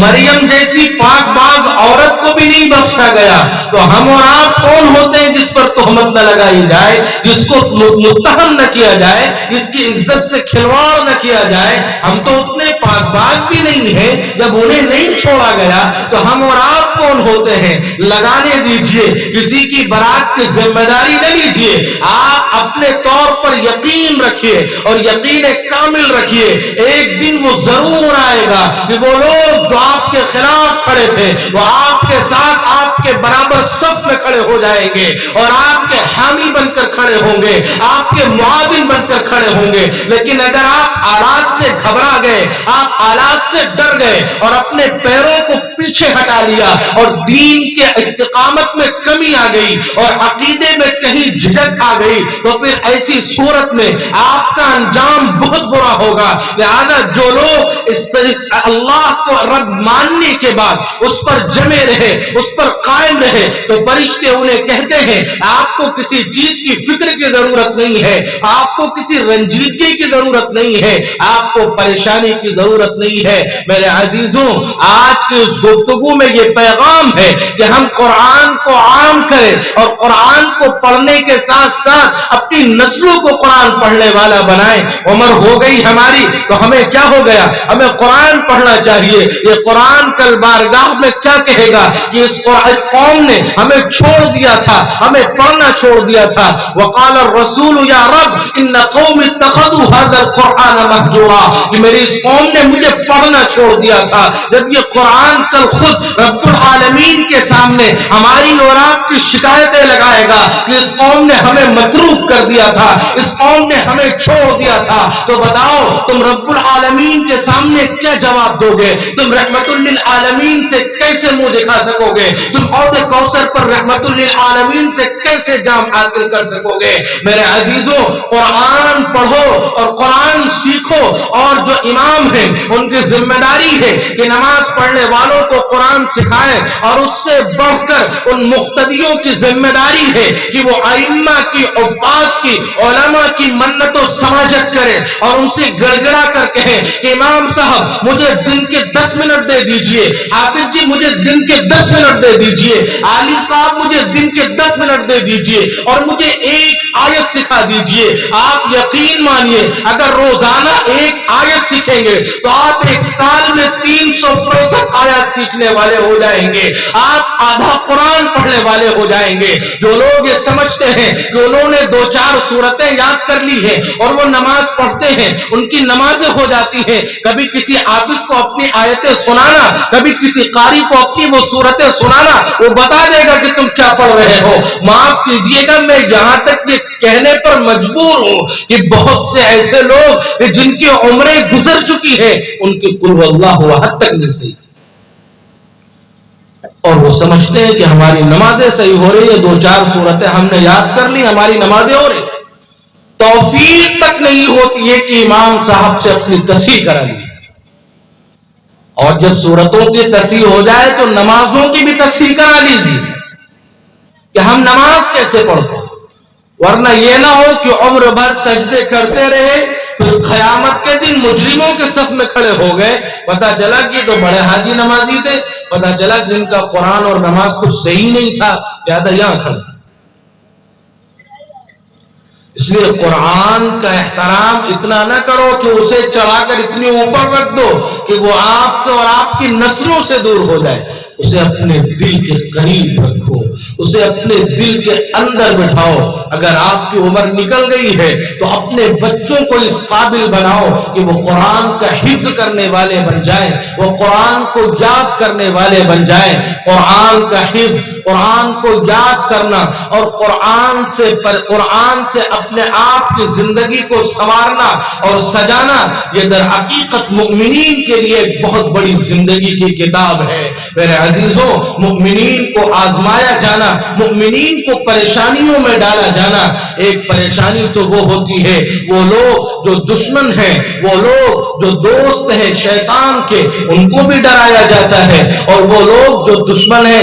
مریم جیسی پاک باز عورت کو بھی نہیں بخشا گیا تو ہم اور آپ کون ہوتے ہیں جس پر تہمت نہ لگائی جائے، جس کو متہم نہ کیا جائے، جس کی عزت سے کھلواڑ نہ کیا جائے؟ ہم تو اتنے پاک باز بھی نہیں ہیں، جب انہیں نہیں چھوڑا گیا تو ہم اور آپ کون ہوتے ہیں؟ لگانے دیجئے، کسی کی برات کی ذمہ داری نہ لیجئے، آپ اپنے طور پر یقین رکھیے اور یقین کامل رکھیے، ایک دن وہ ضرور آئے گا کہ وہ لوگ جو آپ کے خلاف کھڑے تھے وہ آپ کے ساتھ آپ کے برابر صف میں کھڑے ہو جائیں گے اور آپ کے حامی بن کر کھڑے ہوں گے، آپ کے معاون بن کر کھڑے ہوں گے۔ لیکن اگر آپ حالات سے گھبرا گئے، آپ حالات سے ڈر گئے اور اپنے پیروں کو پیچھے ہٹا لیا اور دین کے استقامت میں کمی آ گئی اور عقیدے میں کہیں جھجک آ گئی، تو پھر ایسی صورت میں آپ کا انجام بہت برا ہوگا۔ لہذا جو لوگ اللہ کو رب ماننے کے بعد اس پر جمے رہے، اس پر قائم رہے، تو فرشتے انہیں کہتے ہیں آپ کو کسی چیز کی فکر کی ضرورت نہیں ہے، آپ کو کسی رنجیدگی کی ضرورت نہیں ہے، آپ کو پریشانی کی ضرورت نہیں ہے۔ میرے عزیزوں، آج کی اس گفتگو میں یہ پیغام ہے کہ ہم قرآن کو عام کریں اور قرآن کو پڑھنے کے ساتھ ساتھ اپنی نسلوں کو قرآن پڑھنے والا بنائیں۔ عمر ہو گئی ہماری تو ہمیں کیا ہو گیا؟ ہمیں قرآن پڑھنا چاہیے۔ یہ قرآن کل بارگاہ میں کیا کہے گا کہ اس قوم نے ہمیں چھوڑ دیا تھا، ہمیں پڑھنا چھوڑ دیا تھا۔ وقال الرسول یا رب ان قوم اتخذوا هذا القرآن مهجورا، کہ میری اس قوم نے مجھے پڑھنا چھوڑ دیا تھا۔ جب یہ قرآن کل خود رب العالمین کے سامنے ہماری اور آپ کی شکایتیں لگائے گا کہ اس قوم نے ہمیں متروک کر دیا تھا، اس قوم نے ہمیں چھوڑ دیا تھا، تو بتاؤ تم رب العالمین کے سامنے کیا جواب دو گے؟ تم رحمت للعالمین سے کیسے منہ دکھا سکو گے؟ تم حوض کوثر پر رحمت للعالمین سے کیسے جام حاصل کر سکو گے؟ میرے عزیزوں، قرآن پڑھو اور قرآن سیکھو، اور جو امام ہیں ان کی ذمہ داری ہے کہ نماز پڑھنے والوں کو قرآن سکھائیں، اور اس سے بڑھ کر ان مقتدیوں کی ذمہ داری ہے کہ وہ ائمہ کی، حفاظ کی، علماء کی منت و سماجت کریں اور ان سے گڑگڑا کر کہیں کہ امام صاحب مجھے دن کے 10 منٹ دے دیجئے، حافظ جی مجھے دن کے 10 منٹ دے دیجئے، عالم صاحب مجھے دن کے 10 منٹ دے دیجئے اور مجھے ایک آیت سکھا دیجئے۔ آپ یقین مانیے اگر روزانہ ایک آیت سیکھیں گے تو آپ ایک سال میں 365 آیات سیکھنے والے ہو جائیں گے، آپ آدھا قرآن پڑھنے والے ہو جائیں گے۔ جو لوگ یہ سمجھتے ہیں کہ انہوں نے 2-4 سورتیں یاد کر لی ہیں اور وہ نماز پڑھتے ہیں، ان کی نمازیں ہو جاتی ہیں، کبھی کسی حافظ کو اپنی آیتیں سنانا، کبھی کسی قاری کو اپنی وہ سورتیں سنانا، وہ بتا دے گا کہ تم کیا پڑھ رہے ہو۔ معاف کیجئے گا، میں یہاں تک یہ کہنے پر مجبور ہوں کہ بہت سے ایسے لوگ جن کی عمریں گزر چکی ہیں ان کی قل واللہ احد تک نہیں سیکھی، اور وہ سمجھتے ہیں کہ ہماری نمازیں صحیح ہو رہی ہے، 2-4 سورتیں ہم نے یاد کر لی، ہماری نمازیں ہو رہی۔ توفیق تک نہیں ہوتی ہے کہ امام صاحب سے اپنی تصحیح کرا لی، اور جب سورتوں کی تصحیح ہو جائے تو نمازوں کی بھی تصحیح کرا لیجیے کہ ہم نماز کیسے پڑھتے ہیں، ورنہ یہ نہ ہو کہ عمر بھر سجدے کرتے رہے، پھر قیامت کے دن مجرموں کے صف میں کھڑے ہو گئے، پتہ چلا کہ تو بڑے حاجی نمازی تھے، پتہ چلا جن کا قرآن اور نماز کچھ صحیح نہیں تھا، لہذا یہاں کھڑے۔ اس لیے قرآن کا احترام اتنا نہ کرو کہ اسے چڑھا کر اتنی اوپر رکھ دو کہ وہ آپ سے اور آپ کی نسلوں سے دور ہو جائے، اسے اپنے دل کے قریب رکھو، اسے اپنے دل کے اندر بٹھاؤ۔ اگر آپ کی عمر نکل گئی ہے تو اپنے بچوں کو اس قابل بناؤ کہ وہ قرآن کا حفظ کرنے والے بن جائیں، وہ قرآن کو یاد کرنے والے بن جائیں۔ قرآن کا حفظ، قرآن کو یاد کرنا اور قرآن سے اپنے آپ کی زندگی کو سنوارنا اور سجانا، یہ در حقیقت مؤمنین کے لیے ایک بہت بڑی زندگی کی کتاب ہے۔ میرے عزیزوں، مؤمنین کو آزمایا جانا، مؤمنین کو پریشانیوں میں ڈالا جانا، ایک پریشانی تو وہ ہوتی ہے وہ لوگ جو دشمن ہیں، وہ لوگ جو دوست ہیں شیطان کے، ان کو بھی ڈرایا جاتا ہے، اور وہ لوگ جو دشمن ہے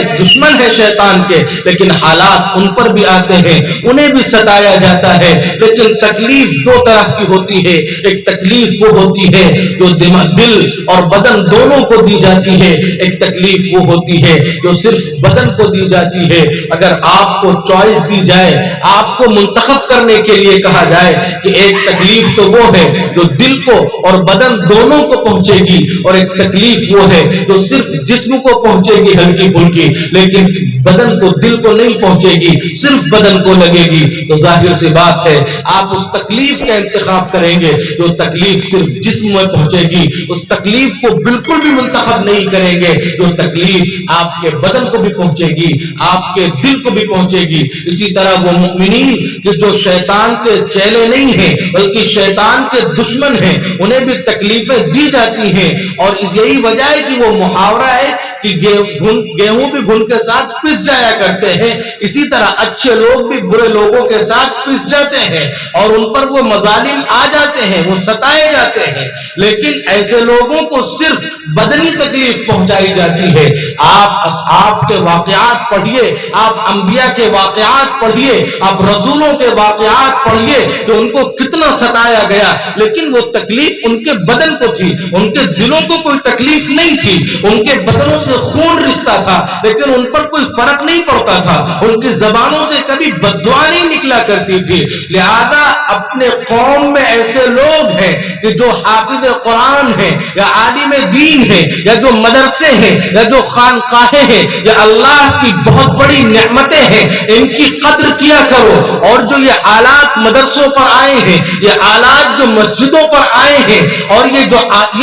شیطان کے، لیکن حالات ان پر بھی آتے ہیں، انہیں بھی ستایا جاتا ہے۔ لیکن تکلیف 2 طرح کی ہوتی ہے، ایک تکلیف وہ ہوتی ہے جو دل اور بدن دونوں کو دی جاتی ہے، ایک تکلیف وہ ہوتی ہے جو صرف بدن بدن کو دی جاتی ہے۔ اگر آپ کو چوائس دی جائے، آپ کو منتخب کرنے کے لیے کہا جائے کہ ایک تکلیف تو وہ ہے جو دل کو اور بدن دونوں کو پہنچے گی، اور ایک تکلیف وہ ہے جو صرف جسم کو پہنچے گی ہلکی پھلکی، لیکن بدن کو، دل کو نہیں پہنچے گی، صرف بدن کو لگے گی، تو ظاہر سی بات ہے آپ اس تکلیف کا انتخاب کریں گے جو تکلیف صرف جسم میں پہنچے گی۔ اس تکلیف کو بالکل بھی منتخب نہیں کریں گے جو تکلیف آپ کے بدن کو بھی پہنچے گی، آپ کے دل کو بھی پہنچے گی۔ اسی طرح وہ مومنین کہ جو شیطان کے چیلے نہیں ہیں بلکہ شیطان کے دشمن ہیں، انہیں بھی تکلیفیں دی جاتی ہیں، اور یہی وجہ ہے کہ وہ محاورہ ہے کہ گیہوں بھی گھن کے ساتھ پس جایا کرتے ہیں، اسی طرح اچھے لوگ بھی برے لوگوں کے ساتھ پس جاتے ہیں اور ان پر وہ مظالم آ جاتے ہیں، وہ ستائے جاتے ہیں، لیکن ایسے لوگوں کو صرف بدنی تکلیف پہنچائی جاتی ہے۔ آپ اصحاب کے واقعات پڑھیے، آپ انبیاء کے واقعات پڑھیے، آپ رسولوں کے واقعات پڑھیے کہ ان کو کتنا ستایا گیا، لیکن وہ تکلیف ان کے بدن کو تھی، ان کے دلوں کو کوئی تکلیف نہیں تھی، ان کے بدنوں سے خون رستا تھا لیکن ان پر کوئی فرق نہیں پڑتا تھا، ان کی زبانوں سے کبھی بددعا نہیں نکلا کرتی تھی۔ لہذا اپنے قوم میں ایسے لوگ ہیں کہ جو حافظ قرآن ہیں یا عالم دین ہیں یا جو مدرسے ہیں یا جو خانقاہیں ہیں یا اللہ کی بہت بڑی نعمتیں ہیں، ان کی قدر کیا کرو، اور جو یہ آلات مدرسوں پر آئے ہیں، یہ آلات جو مسجدوں پر آئے ہیں، اور یہ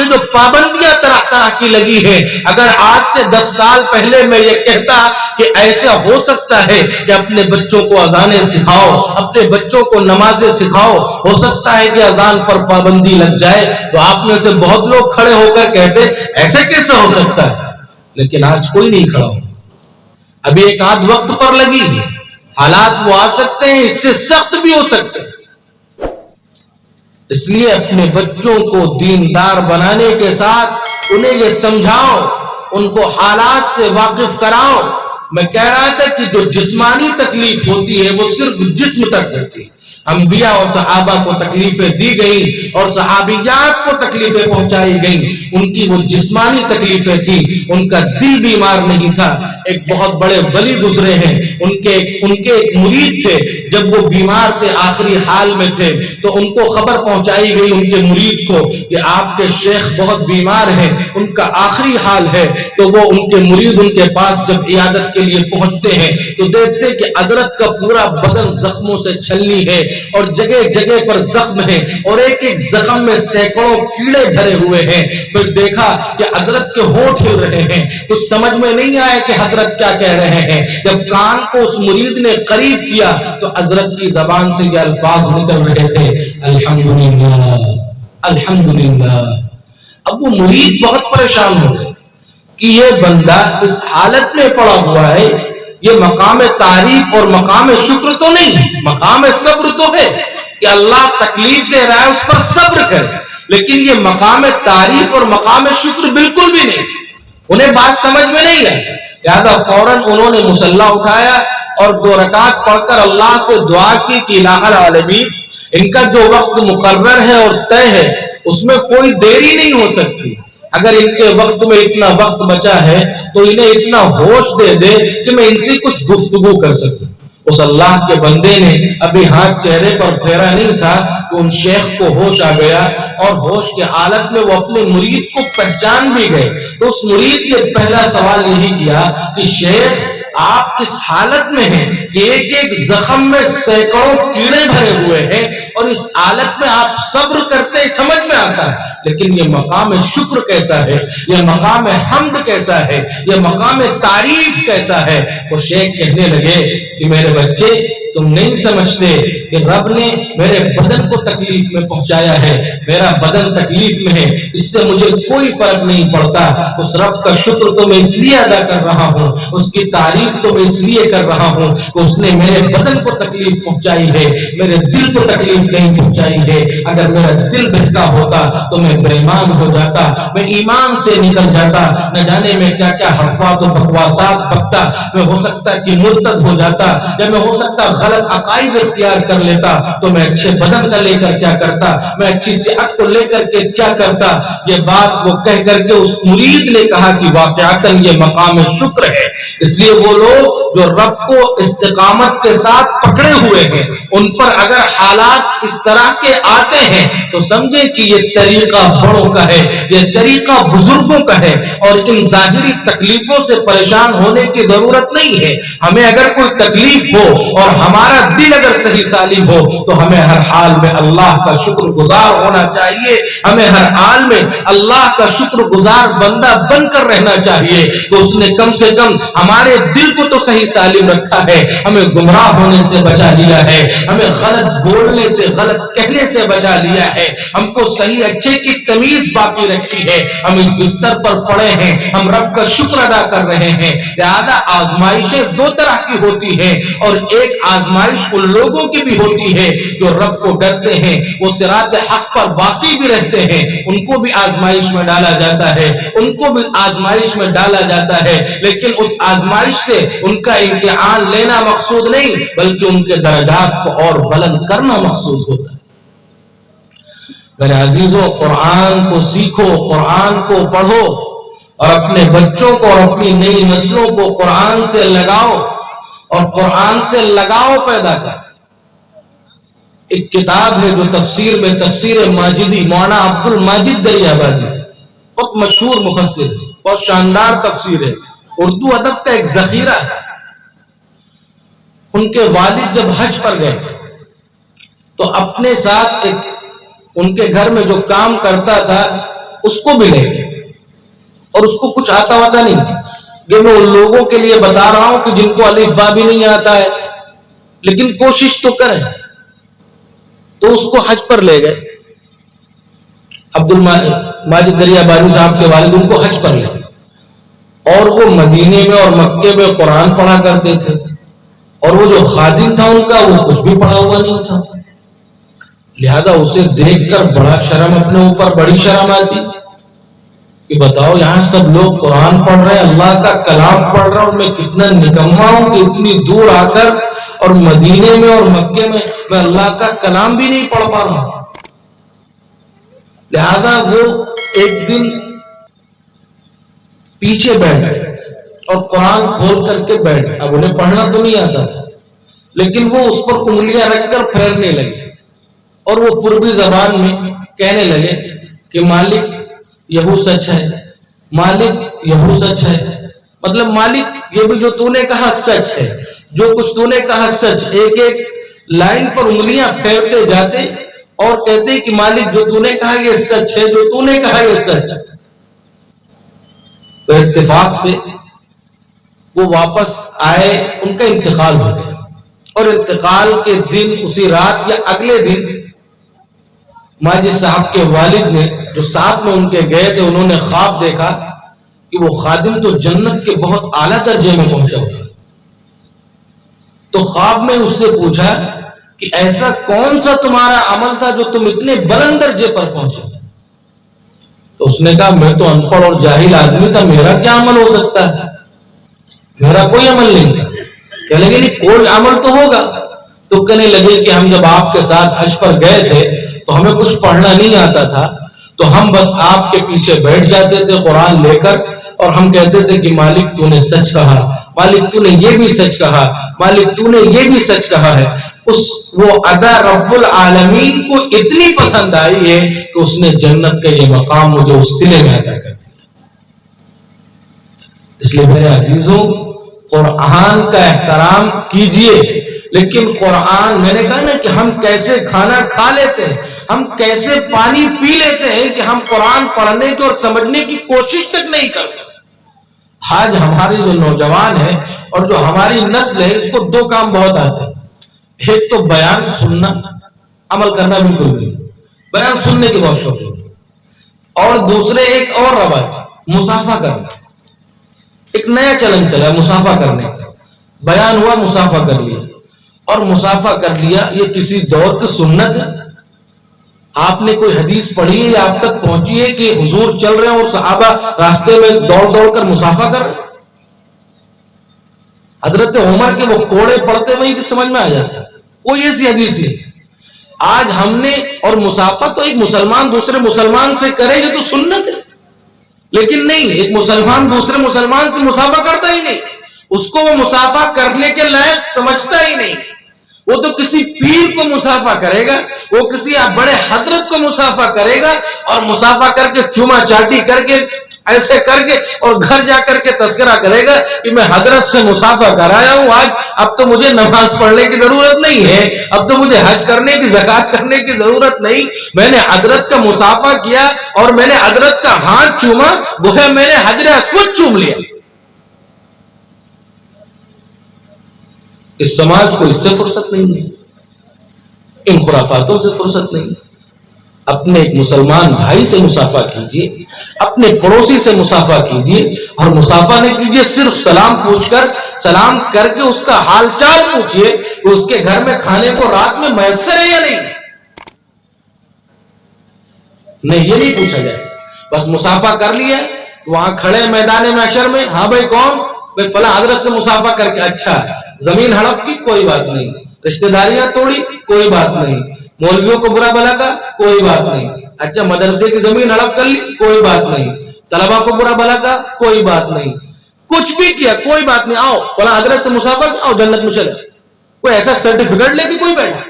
جو پابندیاں طرح طرح کی لگی ہیں، اگر آج سے 10 سال پہلے میں یہ کہتا کہ ایسا ہو سکتا ہے کہ اپنے بچوں کو اذانیں سکھاؤ، اپنے بچوں کو نمازیں سکھاؤ، ہو سکتا ہے کہ اذان پر پابندی لگ جائے، تو آپ میں سے بہت لوگ کھڑے ہو کر کہتے ایسے کیسے ہو سکتا ہے، لیکن آج کوئی نہیں کھڑا ہو۔ ابھی ایک آدھ وقت پر لگی، حالات وہ آ سکتے ہیں، اس سے سخت بھی ہو سکتے ہیں۔ اس لیے اپنے بچوں کو دیندار بنانے کے ساتھ انہیں یہ سمجھاؤ، ان کو حالات سے واقف کراؤ۔ میں کہہ رہا تھا کہ جو جسمانی تکلیف ہوتی ہے وہ صرف جسم تک ہوتی ہے۔ انبیاء اور صحابہ کو تکلیفیں دی گئی اور صحابیات کو تکلیفیں پہنچائی گئیں، ان کی وہ جسمانی تکلیفیں تھی، ان کا دل بیمار نہیں تھا۔ ایک بہت بڑے ولی گزرے ہیں، ان کے ایک مرید تھے، جب وہ بیمار تھے، آخری حال میں تھے، تو ان کو خبر پہنچائی گئی ان کے مرید کو کہ آپ کے شیخ بہت بیمار ہیں، ان کا آخری حال ہے۔ تو وہ ان کے مرید ان کے پاس جب عیادت کے لیے پہنچتے ہیں تو دیکھتے کہ حضرت کا پورا بدن زخموں سے چھلنی ہے اور جگہ جگہ پر زخم ہے، اور ایک ایک زخم میں سینکڑوں کیڑے بھرے ہوئے ہیں۔ پھر دیکھا کہ حضرت کے ہونٹ ہل رہے ہیں، کچھ سمجھ میں نہیں آیا کہ حضرت کیا کہہ رہے ہیں۔ جب کان کو اس مرید نے قریب کیا تو حضرت کی زبان سے یہ الفاظ نکل رہے تھے، الحمدللہ الحمدللہ۔ اب وہ مرید بہت پریشان ہو گئے کہ یہ بندہ اس حالت میں پڑا ہوا ہے، یہ مقام تعریف اور مقام شکر تو نہیں، مقام صبر تو ہے کہ اللہ تکلیف دے رہا ہے اس پر صبر کرے، لیکن یہ مقام تعریف اور مقام شکر بالکل بھی نہیں۔ انہیں بات سمجھ میں نہیں آئی، لہذا فوراً انہوں نے مصلی اٹھایا اور 2 رکعت پڑھ کر اللہ سے دعا کی کہ الہ العالمین، ان کا جو وقت مقرر ہے اور طے ہے اس میں کوئی دیری نہیں ہو سکتی، اگر ان کے وقت میں اتنا وقت بچا ہے تو انہیں اتنا ہوش دے دے کہ میں ان سے کچھ گفتگو کر سکوں۔ اس اللہ کے بندے نے ابھی ہاتھ چہرے پر پھیرا نہیں تھا کہ ان شیخ کو ہوش آ گیا، اور ہوش کے حالت میں وہ اپنے مرید کو پہچان بھی گئے۔ تو اس مرید نے پہلا سوال یہی کیا کہ شیخ آپ اس حالت میں ہیں کہ ایک ایک زخم میں سینکڑوں کیڑے بھرے ہوئے ہیں، اور اس حالت میں آپ صبر کرتے سمجھ میں آتا ہے، لیکن یہ مقام شکر کیسا ہے، یہ مقام حمد کیسا ہے، یہ مقام تعریف کیسا ہے؟ وہ شیخ کہنے لگے کہ میرے بچے تم نہیں سمجھتے کہ رب نے میرے بدن کو تکلیف میں پہنچایا ہے، میرا بدن تکلیف میں ہے، اس سے مجھے کوئی فرق نہیں پڑتا۔ اس رب کا شکر تو میں اس لیے ادا کر رہا ہوں، اس کی تعریف تو میں اس لیے کر رہا ہوں کہ اس نے میرے بدن کو تکلیف پہنچائی ہے، میرے دل کو تکلیف نہیں پہنچائی ہے۔ اگر میرا دل بہتا ہوتا تو میں بے ایمان ہو جاتا، میں ایمان سے نکل جاتا، نہ جانے میں کیا کیا حرفات و بکواسات بکتا میں ہو سکتا کہ مرتد ہو جاتا، یا میں ہو سکتا غلط عقائد اختیار کر لیتا، تو میں اچھے بدن کا لے کر کیا کرتا، میں اچھی صحت کو لے کر کے کیا کرتا۔ یہ بات وہ کہہ کر کے اس مرید نے کہا کہ واقعتاً یہ مقام شکر ہے۔ اس لیے وہ لوگ جو رب کو استقامت کے ساتھ پکڑے ہوئے ہیں، ان پر اگر حالات اس طرح کے آتے ہیں تو سمجھے کہ یہ طریقہ بڑوں کا ہے، یہ طریقہ بزرگوں کا ہے، اور ان ظاہری تکلیفوں سے پریشان ہونے کی ضرورت نہیں ہے۔ ہمیں اگر کوئی تکلیف ہو اور ہمارا دل اگر صحیح سالم ہو تو ہمیں ہر حال میں اللہ کا شکر گزار ہونا چاہیے، ہمیں ہر حال میں اللہ کا شکر گزار بندہ بن کر رہنا چاہیے کہ اس نے کم سے کم ہمارے دل کو تو صحیح سالم رکھا ہے، ہمیں گمراہ ہونے سے بچا لیا ہے، ہمیں غلط بولنے سے غلط کہنے سے بچا لیا ہے، ہم کو صحیح اچھے کی تمیز باقی رکھی ہے، ہم اس بستر پر پڑے ہیں، ہم رب کا شکر ادا کر رہے ہیں۔ لہذا آزمائشیں دو طرح کی ہوتی ہیں، اور ایک آزمائش ان لوگوں کی بھی ہوتی ہے جو رب کو ڈرتے ہیں، وہ صراط حق پر باقی بھی رہتے ہیں، ان کو بھی آزمائش میں ڈالا جاتا ہے، ان کو بھی آزمائش میں ڈالا جاتا ہے، لیکن اس آزمائش سے ان کا امتحان لینا مقصود نہیں، بلکہ ان کے درجات کو اور بلند کرنا مقصود ہوتا ہے۔ میرے عزیزوں، قرآن کو سیکھو، قرآن کو پڑھو، اور اپنے بچوں کو اور اپنی نئی نسلوں کو قرآن سے لگاؤ، اور قرآن سے لگاؤ پیدا کر۔ ایک کتاب ہے جو تفسیر میں تفسیر ماجدی، مولانا عبد الماجد دریابادی، بہت مشہور مفسر ہے، بہت شاندار تفسیر ہے، اردو ادب کا ایک ذخیرہ ہے۔ ان کے والد جب حج پر گئے تو اپنے ساتھ ایک ان کے گھر میں جو کام کرتا تھا اس کو بھی لے گئے، اور اس کو کچھ آتا ہوتا نہیں تھا۔ یہ میں ان لوگوں کے لیے بتا رہا ہوں کہ جن کو الف با بھی نہیں آتا ہے، لیکن کوشش تو کریں۔ تو اس کو حج پر لے گئے، عبد الماجد دریابادی صاحب کے والد ان کو حج پر لے گئے، اور وہ مدینے میں اور مکے میں قرآن پڑھا کرتے تھے، اور وہ جو خادم تھا ان کا وہ کچھ بھی پڑھا ہوا نہیں تھا۔ لہذا اسے دیکھ کر بڑا شرم، اپنے اوپر بڑی شرم آتی کہ بتاؤ یہاں سب لوگ قرآن پڑھ رہے ہیں، اللہ کا کلام پڑھ رہا ہوں، میں کتنا نکما ہوں کہ اتنی دور آ کر اور مدینے میں اور مکے میں میں اللہ کا کلام بھی نہیں پڑھ پا رہا ہوں۔ لہذا وہ ایک دن پیچھے بیٹھ گئے اور قرآن کھول کر کے بیٹھ گئے۔ اب انہیں پڑھنا تو نہیں آتا تھا، لیکن وہ اس پر انگلیاں رکھ کر پھیرنے لگے، اور وہ پربی زبان میں کہنے لگے کہ مالک یہو سچ ہے، مالک یہو سچ ہے، مطلب مالک یہ بھی جو تو نے کہا سچ ہے، جو کچھ تو نے کہا سچ۔ ایک ایک لائن پر انگلیاں پھیرتے جاتے اور کہتے کہ مالک جو تو نے کہا یہ سچ ہے، جو تو نے کہا یہ سچ ہے۔ تو اتفاق سے وہ واپس آئے، ان کا انتقال ہو گیا، اور انتقال کے دن اسی رات یا اگلے دن ماجد صاحب کے والد نے جو ساتھ میں ان کے گئے تھے، انہوں نے خواب دیکھا کہ وہ خادم تو جنت کے بہت اعلیٰ درجے میں پہنچا ہوا۔ تو خواب میں اس سے پوچھا کہ ایسا کون سا تمہارا عمل تھا جو تم اتنے بلند درجے پر پہنچے؟ تو اس نے کہا میں تو ان پڑھ اور جاہل آدمی تھا، میرا کیا عمل ہو سکتا ہے، میرا کوئی عمل نہیں تھا۔ کہنے لگے نہیں کوئی عمل تو ہوگا۔ تو کہنے لگے کہ ہم جب آپ کے ساتھ حج پر گئے تھے تو ہمیں کچھ پڑھنا نہیں آتا تھا، تو ہم بس آپ کے پیچھے بیٹھ جاتے تھے قرآن لے کر، اور ہم کہتے تھے کہ مالک تو نے سچ کہا، مالک تو نے یہ بھی سچ کہا، مالک تو نے یہ بھی سچ کہا ہے۔ وہ ادا رب العالمین کو اتنی پسند آئی ہے کہ اس نے جنت کا یہ مقام مجھے اس صلے میں ادا کر دیا۔ اس لیے میرے عزیزوں، قرآن کا احترام کیجئے، لیکن قرآن، میں نے کہا نا کہ ہم کیسے کھانا کھا لیتے ہیں، ہم کیسے پانی پی لیتے ہیں کہ ہم قرآن پڑھنے کی اور سمجھنے کی کوشش تک نہیں کرتے۔ آج ہمارے جو نوجوان ہیں اور جو ہماری نسل ہے، اس کو دو کام بہت آتے ہیں۔ ایک تو بیان سننا، عمل کرنا بالکل نہیں، بیان سننے کے بہت شوق ہے، اور دوسرے ایک اور رواج مسافہ کرنا۔ ایک نیا چلن چلا مسافہ کرنے کا، بیان ہوا مسافہ کر لیا، اور مسافہ کر لیا یہ کسی دور کی سنت ہے؟ آپ نے کوئی حدیث پڑھی ہے یا آپ تک پہنچی ہے کہ حضور چل رہے ہیں اور صحابہ راستے میں دوڑ دوڑ کر مسافہ کر رہے ہیں؟ حضرت عمر کے وہ کوڑے پڑھتے وہی کہ سمجھ میں آ جاتا, کوئی ایسی حدیث نہیں. آج ہم نے, اور مسافہ تو ایک مسلمان دوسرے مسلمان سے کرے گا تو سنت ہے, لیکن نہیں, ایک مسلمان دوسرے مسلمان سے مسافہ کرتا ہی نہیں, اس کو وہ مسافہ کرنے کے لائق سمجھتا ہی نہیں. وہ تو کسی پیر کو مسافہ کرے گا, وہ کسی بڑے حضرت کو مسافہ کرے گا, اور مسافہ کر کے چوما چاٹی کر کے ایسے کر کے اور گھر جا کر کے تذکرہ کرے گا کہ میں حضرت سے مسافہ کرایا ہوں آج, اب تو مجھے نماز پڑھنے کی ضرورت نہیں ہے, اب تو مجھے حج کرنے کی, زکات کرنے کی ضرورت نہیں, میں نے حضرت کا مسافہ کیا اور میں نے حضرت کا ہاتھ چوما, وہ ہے میں نے حجر اسود چوم لیا. اس سماج کو اس سے فرصت نہیں ہے, ان خرافاتوں سے فرصت نہیں. اپنے ایک مسلمان بھائی سے مسافہ کیجیے, اپنے پڑوسی سے مسافہ کیجیے, اور مسافہ نہیں کیجیے صرف سلام پوچھ کر, سلام کر کے اس کا حال چال پوچھیے کہ اس کے گھر میں کھانے کو رات میں میسر ہے یا نہیں. نہیں, یہ نہیں پوچھا جائے, بس مسافہ کر لیا, وہاں کھڑے میدان محشر میں, ہاں بھائی کون, بھائی فلاں حضرت سے مسافہ کر کے, اچھا زمین ہڑپ کی کوئی بات نہیں, رشتہ داریاں توڑی کوئی بات نہیں, مولویوں کو برا بلا کا کوئی بات نہیں, اچھا مدرسے کی زمین ہڑپ کر لی کوئی بات نہیں, طلبا کو برا بلا کا کوئی بات نہیں, کچھ بھی کیا کوئی بات نہیں, آؤ فلاں حضرت سے مسافہ کیا, آؤ جنت میں چلے. کوئی ایسا سرٹیفکیٹ لے کے کوئی بیٹھا.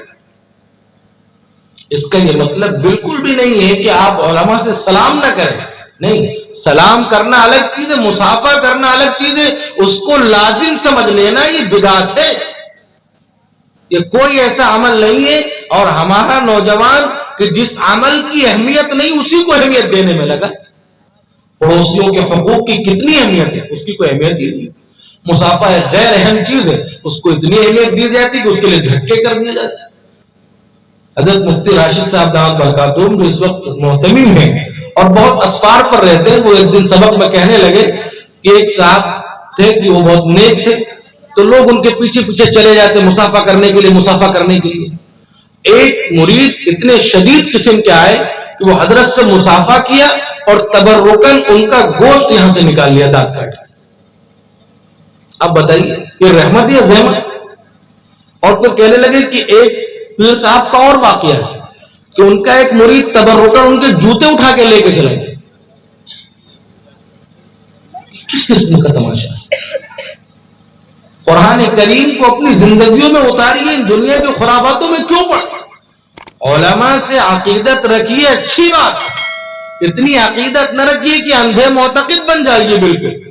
اس کا یہ مطلب بالکل بھی نہیں ہے کہ آپ علماء سے سلام نہ کریں, نہیں, سلام کرنا الگ چیز ہے, مسافہ کرنا الگ چیز ہے, اس کو لازم سمجھ لینا یہ بدعت ہے. یہ کوئی ایسا عمل نہیں ہے, اور ہمارا نوجوان کہ جس عمل کی اہمیت نہیں اسی کو اہمیت دینے میں لگا. پڑوسیوں کے حقوق کی کتنی اہمیت ہے, اس کی کوئی اہمیت ہی نہیں. مسافہ ایک غیر اہم چیز ہے, اس کو اتنی اہمیت دی جاتی کہ اس کے لیے دھکے کر دیے جاتے. حضرت مفتی راشد صاحب دامت برکاتہم جو اس وقت محتمم ہیں اور بہت اسفار پر رہتے ہیں, وہ ایک دن سبق میں کہنے لگے کہ ایک صاحب تھے کہ وہ بہت نیک تھے, تو لوگ ان کے پیچھے پیچھے چلے جاتے مسافہ کرنے کے لیے, مسافہ کرنے کے لیے. ایک مرید اتنے شدید قسم کے آئے کہ وہ حضرت سے مسافہ کیا اور تبرکن ان کا گوشت یہاں سے نکال لیا دانت کاٹ. اب بتائیے یہ رحمت یا زحمت. اور پھر کہنے لگے کہ ایک پیر صاحب کا اور واقعہ ہے کہ ان کا ایک مرید تبرکن ان کے جوتے اٹھا کے لے کے چلے گئے. کس قسم کا تماشا ہے. قرآن کریم کو اپنی زندگیوں میں اتاریے, ان دنیا کے خرافاتوں میں کیوں پڑے. علماء سے عقیدت رکھیے, اچھی بات, اتنی عقیدت نہ رکھیے کہ اندھے معتقد بن جائیے. بالکل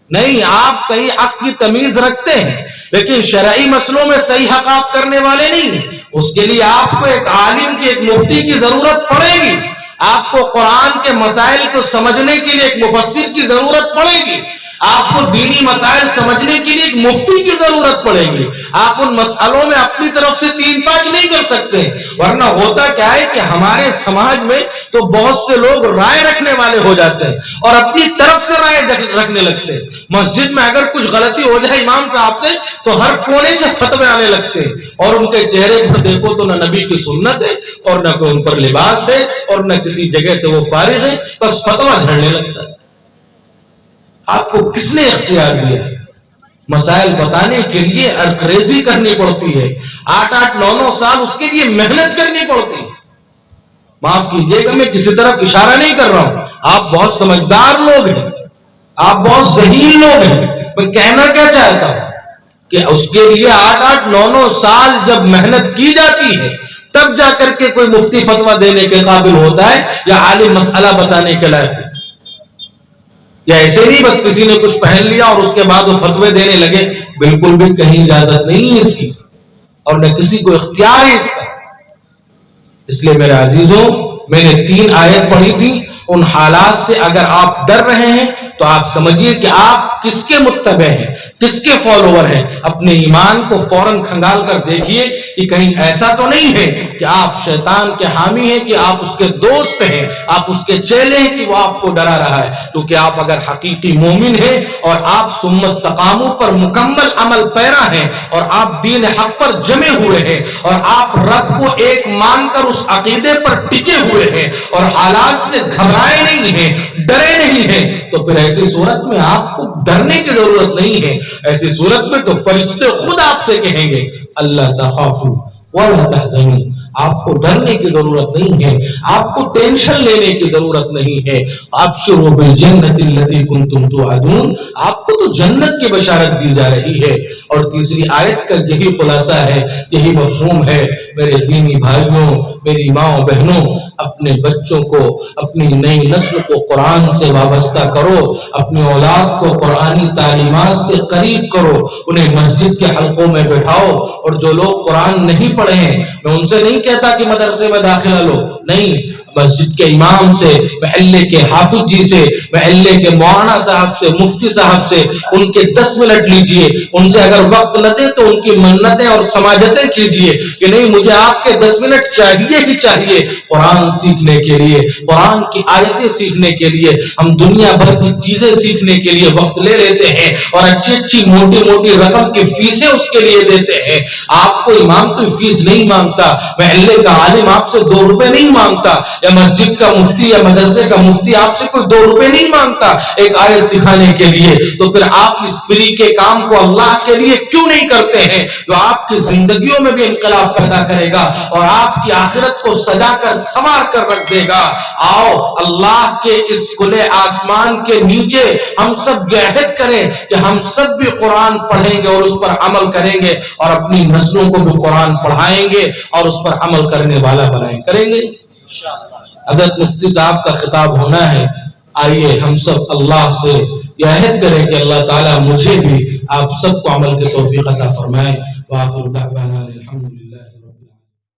نہیں, آپ صحیح حق کی تمیز رکھتے ہیں, لیکن شرعی مسئلوں میں صحیح حق آپ کرنے والے نہیں ہیں. اس کے لیے آپ کو ایک عالم کی, ایک مفتی کی ضرورت پڑے گی. آپ کو قرآن کے مسائل کو سمجھنے کے لیے ایک مفسر کی ضرورت پڑے گی. آپ کو دینی مسائل سمجھنے کے لیے ایک مفتی کی ضرورت پڑے گی. آپ ان مسئلوں میں اپنی طرف سے 3-5 نہیں کر سکتے, ورنہ ہوتا کیا ہے کہ ہمارے سماج میں تو بہت سے لوگ رائے رکھنے والے ہو جاتے ہیں اور اپنی طرف سے رائے رکھنے لگتے ہیں. مسجد میں اگر کچھ غلطی ہو جائے امام صاحب سے تو ہر کونے سے فتوے آنے لگتے ہیں, اور ان کے چہرے پر دیکھو تو نہ نبی کی سنت ہے اور نہ کوئی ان پر لباس ہے اور نہ کسی جگہ سے وہ فارغ ہے, بس فتویٰ جھڑنے لگتا ہے. آپ کو کس نے اختیار دیا؟ مسائل بتانے کے لیے ارکریزی کرنی پڑتی ہے, 8-9 سال اس کے لیے محنت کرنی پڑتی ہے. معاف کیجیے گا میں کسی طرف اشارہ نہیں کر رہا ہوں, آپ بہت سمجھدار لوگ ہیں, آپ بہت ذہین لوگ ہیں. میں کہنا کیا چاہتا ہوں کہ اس کے لیے 8-9 سال جب محنت کی جاتی ہے تب جا کر کے کوئی مفتی فتویٰ دینے کے قابل ہوتا ہے یا عالم مسئلہ بتانے کے لائق. یا ایسے نہیں بس کسی نے کچھ پہن لیا اور اس کے بعد وہ فتوے دینے لگے, بالکل بھی کہیں اجازت نہیں ہے اس کی, اور نہ کسی کو اختیار ہے اس کا. اس لیے میرے عزیزوں, میں نے 3 آیت پڑھی تھی, ان حالات سے اگر آپ ڈر رہے ہیں تو آپ سمجھیے کہ آپ کس کے متبع ہیں, کس کے فالوور ہیں. اپنے ایمان کو فوراً کھنگال کر دیکھیے کہ کہیں ایسا تو نہیں ہے کہ آپ شیطان کے حامی ہیں, کہ آپ اس کے دوست ہیں, آپ اس کے چیلے ہیں کہ وہ آپ کو ڈرا رہا ہے. کیونکہ آپ اگر حقیقی مومن ہیں اور آپ ثم استقاموا پر مکمل عمل پیرا ہیں اور آپ دین حق پر جمے ہوئے ہیں اور آپ رب کو ایک مان کر اس عقیدے پر ٹکے ہوئے ہیں اور حالات سے گھبرائے نہیں ہیں, ڈرے نہیں ہیں, تو پھر ایسی صورت میں آپ کو ڈرنے کی ضرورت نہیں ہے. ایسی صورت میں تو فرشتے خود آپ سے کہیں گے اللہ تخافوا ولا تحزنوا، آپ کو ڈرنے کی ضرورت نہیں ہے، آپ کو ٹینشن لینے کی ضرورت نہیں ہے، ابشروا بالجنۃ التي كنتم توعدون، آپ کو تو جنت کی بشارت دی جا رہی ہے۔ اور تیسری آیت کا یہی خلاصہ ہے، یہی مفہوم ہے۔ میرے دینی بھائیوں، میری ماں بہنوں، اپنے بچوں کو، اپنی نئی نسل کو قرآن سے وابستہ کرو، اپنی اولاد کو قرآنی تعلیمات سے قریب کرو، انہیں مسجد کے حلقوں میں بٹھاؤ۔ اور جو لوگ قرآن نہیں پڑھے ہیں، میں ان سے نہیں کہتا کہ مدرسے میں داخلہ لو، نہیں، مسجد کے امام سے، محلے کے حافظ جی سے، محلے کے مولانا صاحب سے، مفتی صاحب سے ان کے 10 منٹ لیجئے، ان سے اگر وقت نہ دے تو ان کی منتیں اور سماجتیں کیجئے کہ نہیں مجھے آپ کے 10 منٹ چاہیے ہی چاہیے قرآن سیکھنے کے لیے، قرآن کی آیتیں سیکھنے کے لیے۔ ہم دنیا بھر کی چیزیں سیکھنے کے لیے وقت لے لیتے ہیں اور اچھی اچھی موٹی موٹی رقم کی فیسیں اس کے لیے دیتے ہیں۔ آپ کو امام کوئی فیس نہیں مانگتا، محلے کا عالم آپ سے 2 روپے نہیں مانگتا، یا مسجد کا مفتی یا مدرسے کا مفتی آپ سے کوئی 2 روپے نہیں مانگتا ایک آیت سکھانے کے لیے، تو پھر آپ اس فری کے کام کو اللہ کے لیے کیوں نہیں کرتے ہیں جو آپ کی زندگیوں میں بھی انقلاب پیدا کرے گا اور آپ کی آخرت کو سجا کر سنوار کر رکھ دے گا۔ آؤ اللہ کے اس کھلے آسمان کے نیچے ہم سب یہ عہد کریں کہ ہم سب بھی قرآن پڑھیں گے اور اس پر عمل کریں گے اور اپنی نسلوں کو بھی قرآن پڑھائیں گے اور اس پر عمل کرنے والا کریں گے۔ حضرت مفتی صاحب کا خطاب ہونا ہے، آئیے ہم سب اللہ سے یہ عہد کریں کہ اللہ تعالیٰ مجھے بھی آپ سب کو عمل کی توفیق عطا فرمائے۔ وآخر دعوانا الحمدللہ۔